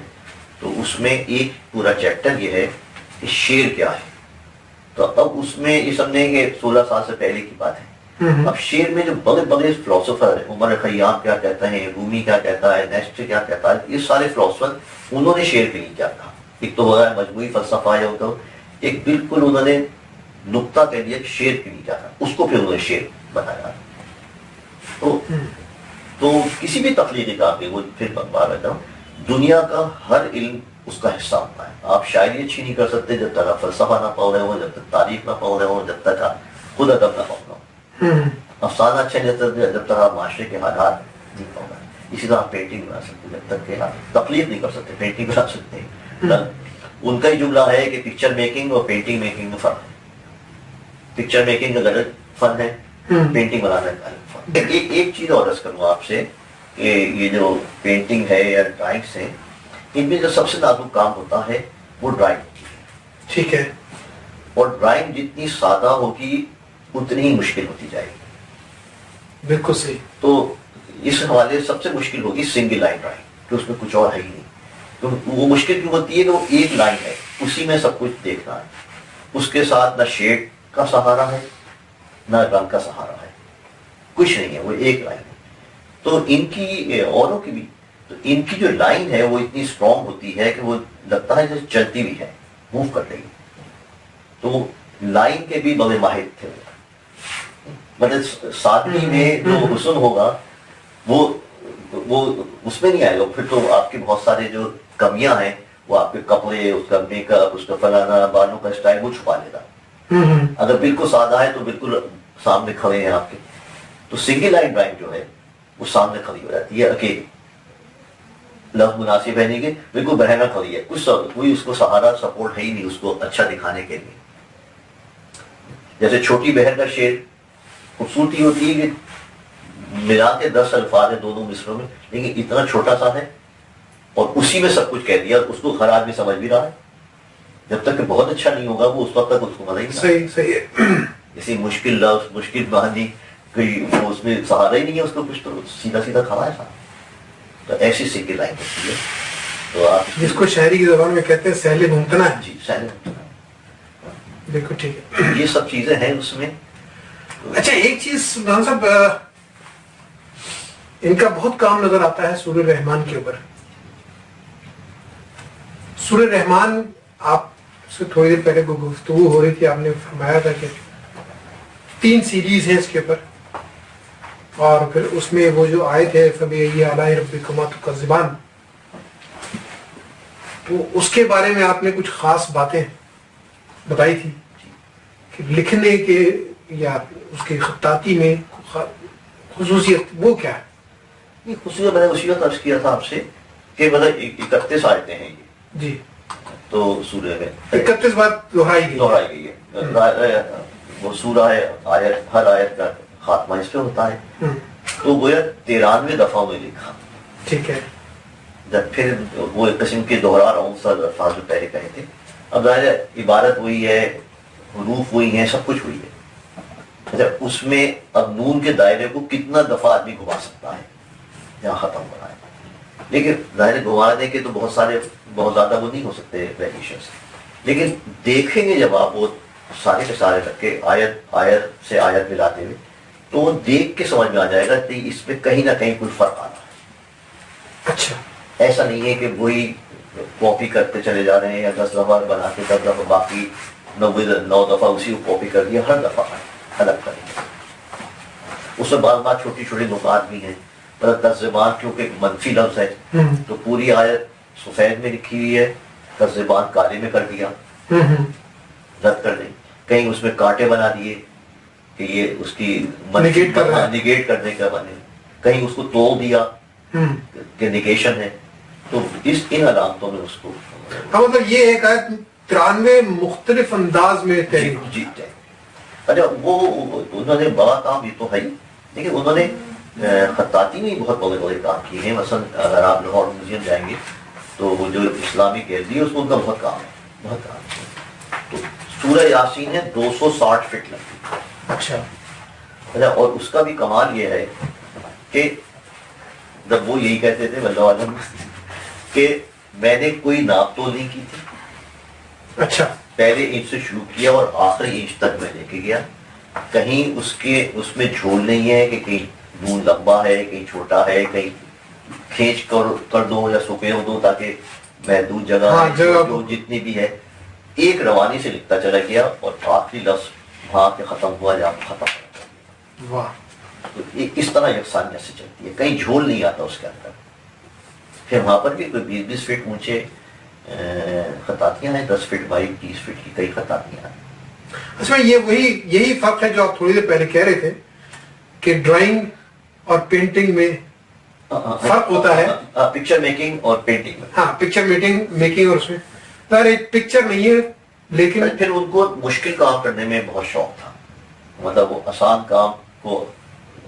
تو اس میں ایک پورا چیپٹر یہ ہے کہ شعر کیا ہے. تو اب اس میں یہ سمجھیں کہ 16 سال سے پہلے کی بات ہے. اب شعر میں جو بڑے بڑے فلاسفر ہیں، عمر خیام کیا کہتا ہے، رومی کیا کہتا ہے، نیسٹر کیا کہتا ہے، یہ سارے فلاسفر انہوں نے شعر کے لیے کیا کہا. ایک تو ہو رہا ہے مجموعی فلسفہ یا تو ایک بالکل انہوں نے نقطہ کہہ دیا کہ شعر کے لیے کیا تھا، اس کو پھر انہوں نے شعر بتایا. تو کسی بھی تخلیقی کام کے، وہ پھر بات رہتا ہوں، دنیا کا ہر علم اس کا حصہ ہوتا ہے. آپ شاعری اچھی نہیں کر سکتے جب تک آپ فلسفہ نہ پڑھ رہے ہو، جب تک تاریخ نہ پڑھ رہے ہو، جب تک آپ خود ادب نہ پڑھ رہے ہو. افسانہ اچھا جب تک آپ معاشرے کے حالات نہیں پڑھ رہے. اسی طرح آپ پینٹنگ بنا سکتے جب تک کہ آپ تخلیق نہیں کر سکتے، پینٹنگ بنا سکتے ہیں. ان کا ہی جملہ ہے کہ پکچر میکنگ اور پینٹنگ میکنگ میں فرق ہے. پکچر میکنگ کا غلط فن ہے، پینٹنگ بنانا کا غلط فن. ایک چیز اور عرض کروں آپ سے کہ یہ جو پینٹنگ ہے یا ڈرائنگس ہیں، ان میں جو سب سے نازک کام ہوتا ہے وہ ڈرائنگ. ٹھیک ہے. اور ڈرائنگ جتنی سادہ ہوگی اتنی ہی مشکل ہوتی جائے گی. بالکل صحیح. تو اس حوالے سب سے مشکل ہوگی سنگل لائن ڈرائنگ، کہ اس میں کچھ اور ہے ہی نہیں. تو وہ مشکل کیوں ہوتی ہے کہ وہ ایک لائن ہے، اسی میں سب کچھ دیکھنا ہے. اس کے ساتھ نہ شیڈ کا سہارا ہے نہ رنگ کا سہارا ہے، کچھ نہیں ہے، وہ ایک لائن ہے. تو ان کی اوروں کی بھی، تو ان کی جو لائن ہے وہ اتنی اسٹرانگ ہوتی ہے کہ وہ لگتا ہے جیسے چلتی بھی ہے، موو کر رہی ہے. تو لائن کے بھی بڑے ماہر تھے. مطلب سادگی میں جو حسن ہوگا وہ اس میں نہیں آئے گا. پھر تو آپ کے بہت سارے جو کمیاں ہیں، وہ آپ کے کپڑے، اس کا میک اپ، اس کا فلانا، بالوں کا اسٹائل، وہ چھپا لے گا. اگر بالکل سادہ ہے تو بالکل سامنے کھڑے ہیں آپ کے. تو سنگل لائن ڈرائنگ جو ہے وہ سامنے کھڑی ہو جاتی ہے اکیلی. لفظ مناسب ہے نہیں کہ بالکل بہنا کھڑی ہے، کوئی اس کو سہارا سپورٹ ہے ہی نہیں اس کو اچھا دکھانے کے لیے. جیسے چھوٹی بہن کا شعر خوبصورتی ہوتی ہے کہ ملا کے 10 الفاظ ہیں دونوں مصروں میں، لیکن اتنا چھوٹا سا ہے اور اسی میں سب کچھ کہہ دیا. اس کو ہر آدمی سمجھ بھی رہا ہے. جب تک کہ بہت اچھا نہیں ہوگا وہ اس وقت تک اس کو مزہ ہی نہیں. صحیح ہے. جیسے مشکل لفظ، مشکل معنی، کوئی وہ اس میں سہارا ہی نہیں ہے اس کو، کچھ تو سیدھا سیدھا کھڑا ہے سارا. تو ایسی سنگل لائن ہوتی ہے. تو آپ جس کو شاعری کی زبان میں کہتے ہیں سہل ممتنع ہے. جی سہل ممتنع. بالکل ٹھیک ہے. یہ سب چیزیں ہیں اس میں. اچھا ایک چیز سلطان صاحب، ان کا بہت کام نظر آتا ہے سورہ رحمان کے اوپر. سورہ رحمان آپ سے تھوڑی دیر پہلے گفتگو ہو رہی تھی، آپ نے فرمایا تھا کہ 3 سیریز ہیں اس کے اوپر، اور پھر اس میں وہ جو آیت ہے فَبِأَيِّ آلَاءِ رَبِّكُمَا تُكَذِّبَانِ، تو اس کے بارے میں آپ نے کچھ خاص باتیں بتائی تھی کہ لکھنے کے یا اس کی خطاطی میں خصوصیت وہ کیا ہے؟ یہ خصوصیت میں نے اسی وقت عرض کیا تھا آپ سے کہ مطلب 31 آیتیں ہیں یہ. جی. تو سورہ میں 31 بات دہرائی گئی ہے. وہ سورہ ہے، آیت، ہر آیت کا خاتمہ اس پہ ہوتا ہے. تو گویا 93 دفعہ میں لکھا. ٹھیک ہے. جب پھر وہ ایک قسم کے دہرا رہا ہوں سر الفاظ جو پہلے کہے تھے. اب ظاہر عبارت وہی ہے، حروف وہی ہیں، سب کچھ وہی ہے. اچھا اس میں اب نون کے دائرے کو کتنا دفعہ آدمی گھما سکتا ہے، یہاں ختم ہو رہا ہے. لیکن ظاہر گھمانے کے تو بہت زیادہ وہ نہیں ہو سکتے ویریشنس، لیکن دیکھیں گے جب آپ وہ سارے کے سارے رکھ کے آیت سے آیت ملاتے ہوئے، تو وہ دیکھ کے سمجھ میں آ جائے گا کہ اس میں کہیں نہ کہیں کوئی فرق آ رہا ہے۔ اچھا، ایسا نہیں ہے کہ وہی کاپی کرتے چلے جا رہے ہیں یا 10 دفعہ بنا کے 10 دفعہ باقی 9 دفعہ اسی کو کاپی کر دیا، ہر دفعہ الگ کریں۔ اس میں بعض چھوٹی چھوٹی نکات بھی ہیں، مطلب ترجمان کیونکہ منفی لفظ ہے تو پوری آیت سفید میں لکھی ہوئی ہے، ترجمان کالے میں کر دیا، رد کر دیں، کہیں اس میں کانٹے بنا دیے کہ یہ اس کی نگیٹ کرنے کا بنے، کہیں اس کو توڑ دیا کہ نگیشن ہے، تو ان علامتوں میں اس کو مطلب یہ ایک آیت 93 مختلف انداز میں جی۔ اچھا، وہ انہوں نے بڑا کام، یہ تو ہے ہی، لیکن انہوں نے خطاطی میں بہت بڑے بڑے کام کیے ہیں۔ مثلا اگر آپ لاہور میوزیم جائیں گے تو وہ جو اسلامک گیلری ہے اس میں ان کا بہت کام ہے۔ تو سورہ یاسین ہے 260 فٹ لمبی۔ اچھا، اور اس کا بھی کمال یہ ہے کہ جب وہ یہی کہتے تھے واللہ عالم کہ میں نے کوئی ناپ تو نہیں کی تھی، اچھا، پہلے انچ سے شروع کیا اور آخری انچ تک میں لے کے گیا، کہیں اس میں جھول نہیں ہے کہ کہیں نون لمبا ہے کہیں چھوٹا ہے، کہیں کھینچ کر دو یا سکے دو تاکہ محدود جگہ جو جتنی بھی ہے، ایک روانی سے لکھتا چلا گیا اور آخری لفظ وہاں کے ختم ہوا جہاں ختم ہوا۔ تو اس طرح یکسانیت سے چلتی ہے، کہیں جھول نہیں آتا اس کے اندر۔ پھر وہاں پر بھی کوئی 20 فٹ اونچے خطاطیاں ہیں، 10 فٹ بائی 30 فٹ کی کئی خطاطیاں ہیں۔ اس میں یہی فرق ہے جو آپ تھوڑی دیر پہلے کہہ رہے تھے کہ ڈرائنگ اور پینٹنگ میں فرق ہوتا ہے، پکچر میکنگ اور پینٹنگ میں۔ ہاں، پکچر میکنگ اور اس میں ایک پکچر نہیں ہے، لیکن پھر ان کو مشکل کام کرنے میں بہت شوق تھا، مطلب وہ آسان کام کو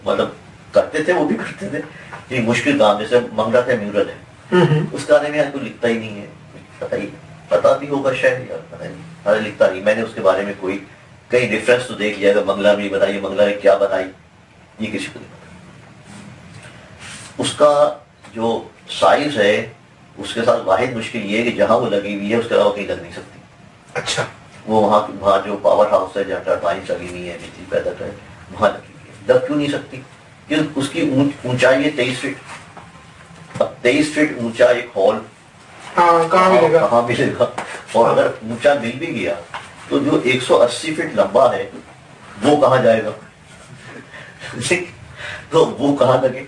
مطلب کرتے تھے، وہ بھی کرتے تھے، یہ مشکل کام جیسے منگلا تھا میورل ہے، اس گانے میں کوئی لکھتا ہی نہیں ہے، پتا بھی ہوگا شاید یا پتہ نہیں، لکھتا نہیں۔ میں نے اس کے بارے میں کوئی کئی ریفرنس تو دیکھ لیا کہ منگلا میں بتائیے منگلا نے کیا بنائی، یہ کسی کو نہیں پتا۔ اس کا جو سائز ہے اس کے ساتھ واحد مشکل یہ ہے کہ جہاں وہ لگی ہوئی ہے اس کے علاوہ کہیں لگ نہیں سکتی۔ اچھا، وہ وہاں جو پاور ہاؤس ہے جہاں ٹربائنس لگی ہوئی ہے بجلی پیدا کرے وہاں لگی ہوئی ہے، لگ کیوں نہیں سکتی؟ کہ اس کی اونچائی ہے 23 فٹ، اب 23 فٹ اونچا ایک ہال کہاں ملے گا؟ اور اگر اونچا مل بھی گیا تو جو 180 فٹ لمبا ہے وہ کہاں جائے گا؟ تو وہ کہاں لگے؟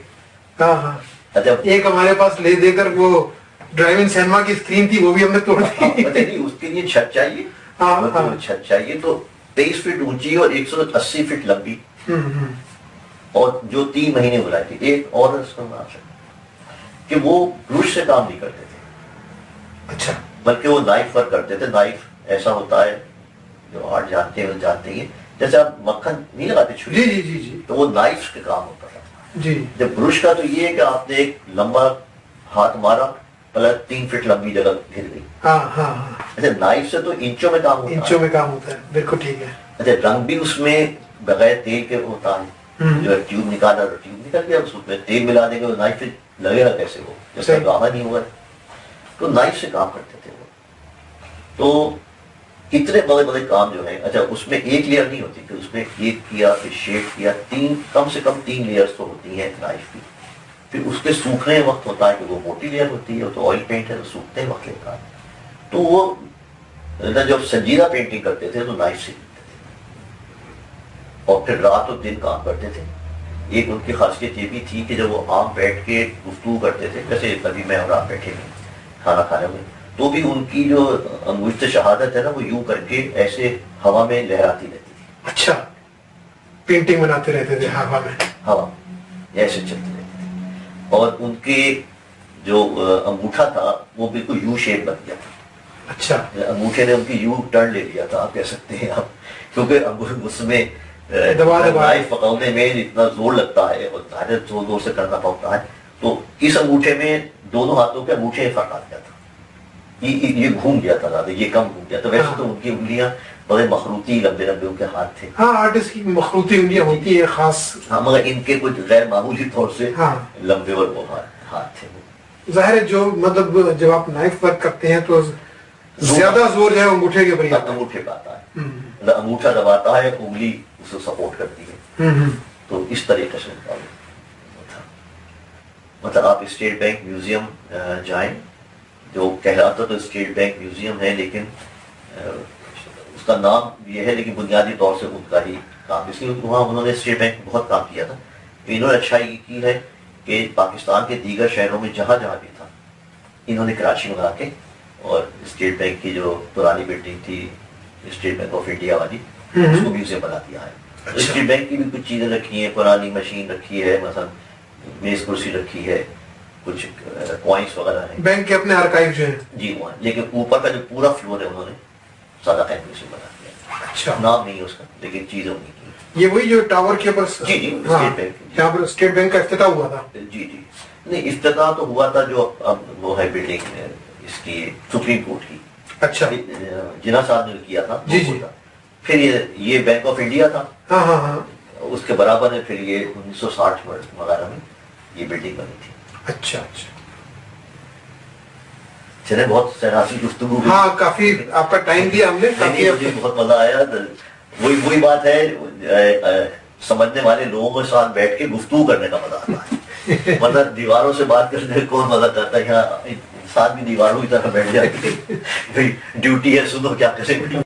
اچھا، ایک ہمارے پاس لے دے کر وہ ڈرائیونگ سینما کی اسکرین تھی وہ بھی ہم نے توڑ دی، اس کے لیے چھت چاہیے، چھت چاہیے، تو 23 فٹ اونچی اور 180 فٹ لمبی، اور جو 3 مہینے بلائے تھے۔ ایک اور اس کو کہ وہ برش سے کام نہیں کرتے تھے، اچھا، بلکہ وہ نائف پر کرتے تھے۔ نائف ایسا ہوتا ہے، جو آرٹ جانتے ہیں وہ جانتے ہیں، جیسے آپ مکھن نہیں لگاتے چھری، جی جی جی، تو وہ نائف کے کام ہوتا تھا جی۔ جب برش کا تو یہ ہے کہ آپ نے ایک لمبا ہاتھ مارا، پلس 3 فٹ لمبی جگہ گھر گئی۔ اچھا، نائف سے تو انچوں میں کام ہوتا ہے، بالکل ٹھیک ہے۔ اچھا، رنگ بھی اس میں بغیر تیل کے ہوتا ہے، جو ٹیوب نکالا تو ٹیوب نکل گیا، اس میں تیل ملا دیں گے تو نائف لگے گا کیسے؟ وہ جب تک گاہا نہیں ہوا، تو نائف سے کام کرتے تھے وہ۔ تو اتنے بڑے بڑے کام جو ہیں، اچھا اس میں ایک لیئر نہیں ہوتی کہ اس میں ایک کیا پھر شیڈ کیا، کم سے کم 3 لیئرز تو ہوتی ہیں نائف کی۔ پھر اس کے سوکھنے وقت ہوتا ہے کہ وہ موٹی لیئر ہوتی ہے، تو آئل پینٹ ہے تو سوکھتے وقت لیتا ہے، تو وہ جب سنجیدہ پینٹنگ کرتے تھے تو نائف سے کرتے تھے، اور پھر رات اور دن کام کرتے تھے۔ ایک ان کی خاصیت یہ بھی تھی کہ جب وہ عام بیٹھ کے گفتگو کرتے تھے، جیسے کبھی میں اور آپ بیٹھے ہیں کھانا کھانے میں، تو بھی ان کی جو انگشت شہادت ہے نا وہ یوں کر کے ایسے ہوا میں لہراتی رہتی تھی۔ اچھا، پینٹنگ بناتے رہتے تھے ہوا میں، ہوا ایسے چلتی رہتی تھی، اور ان کے جو انگوٹھا تھا وہ بالکل یو شیپ بن گیا تھا۔ اچھا، انگوٹھے نے ان کی یو ٹرن لے لیا تھا، آپ کہہ سکتے ہیں آپ، کیونکہ اس میں نائف پکڑنے میں اتنا زور لگتا ہے اور ظاہر زور سے کرنا پڑتا ہے، تو اس انگوٹھے میں دونوں ہاتھوں کے انگوٹھے فرق آ گیا تھا، یہ گھوم گیا تھا زیادہ، یہ کم گھوم گیا تھا۔ ویسے تو ان کی انگلیاں بڑے مخروطی لمبے لمبے ان کے ہاتھ تھے، ہاں، آرٹسٹ کی مخروطی انگلیاں ہوتی ہیں خاص، ہاں، مگر ان کے کچھ غیر معمولی طور سے لمبے اور وہ ہاتھ تھے۔ ظاہر ہے جو مطلب جب آپ نائف ورک کرتے ہیں تو زیادہ زور جو ہے انگوٹھے کے اوپر ہی آتا ہے. انگوٹھے پہ آتا ہے، مطلب انگوٹھا دباتا ہے، انگلی اس کو سپورٹ کرتی ہے. تو اس طریقے سے تھا. مطلب آپ اسٹیٹ بینک میوزیم جائیں، جو کہلاتا تو اسٹیٹ بینک میوزیم ہے، لیکن اس کا نام یہ ہے، لیکن بنیادی طور سے ان کا ہی کام، اس لیے وہاں انہوں نے اسٹیٹ بینک بہت کام کیا تھا. انہوں نے اچھائی کی ہے کہ پاکستان کے دیگر شہروں میں جہاں جہاں بھی تھا، انہوں نے کراچی میں لا کے اور اسٹیٹ بینک کی جو پرانی بلڈنگ تھی اسٹیٹ بینک آف انڈیا والی، اس کو میوزیم بنا دیا ہے. اسٹیٹ بینک کی بھی کچھ چیزیں رکھی ہیں، پرانی مشین رکھی ہے، مثلا میز کرسی رکھی ہے، کچھ کوائنس وغیرہ ہیں. بینک کے اپنے آرکائیو جو ہیں. جی وہاں، لیکن اوپر کا جو پورا فلور ہے انہوں نے سادہ قائم میوزیم بنا دیا. اچھا، نام نہیں ہے اس کا، لیکن چیزیں انہیں کی. یہ وہی جو ٹاور کے اوپر جی جی اسٹیٹ بینک، جہاں پر اسٹیٹ بینک کا افتتاح ہوا تھا. جی جی نہیں، افتتاح تو ہوا تھا جو اب وہ ہے بلڈنگ اس کی سپریم کورٹ کی. اچھا، جناح صاحب نے کیا تھا. جی جی. پھر یہ بینک آف انڈیا تھا، ہاں ہاں ہاں، اس کے برابر ہے. پھر یہ 1960 وغیرہ میں یہ بلڈنگ بنی تھی. اچھا اچھا. چلے، بہت سراسی گفتگو ہوئی. ہاں، کافی آپ کا ٹائم دیا ہم نے. مجھے بہت مزہ آیا. وہی بات ہے، سمجھنے والے لوگوں کے ساتھ بیٹھ کے گفتگو کرنے کا مزہ آتا ہے. مطلب دیواروں سے بات کرنے میں کون مزہ کرتا ہے؟ یہاں انسان بھی دیواروں کی طرح بیٹھ جاتی ہے. ڈیوٹی ہے، سنو کیا کریں.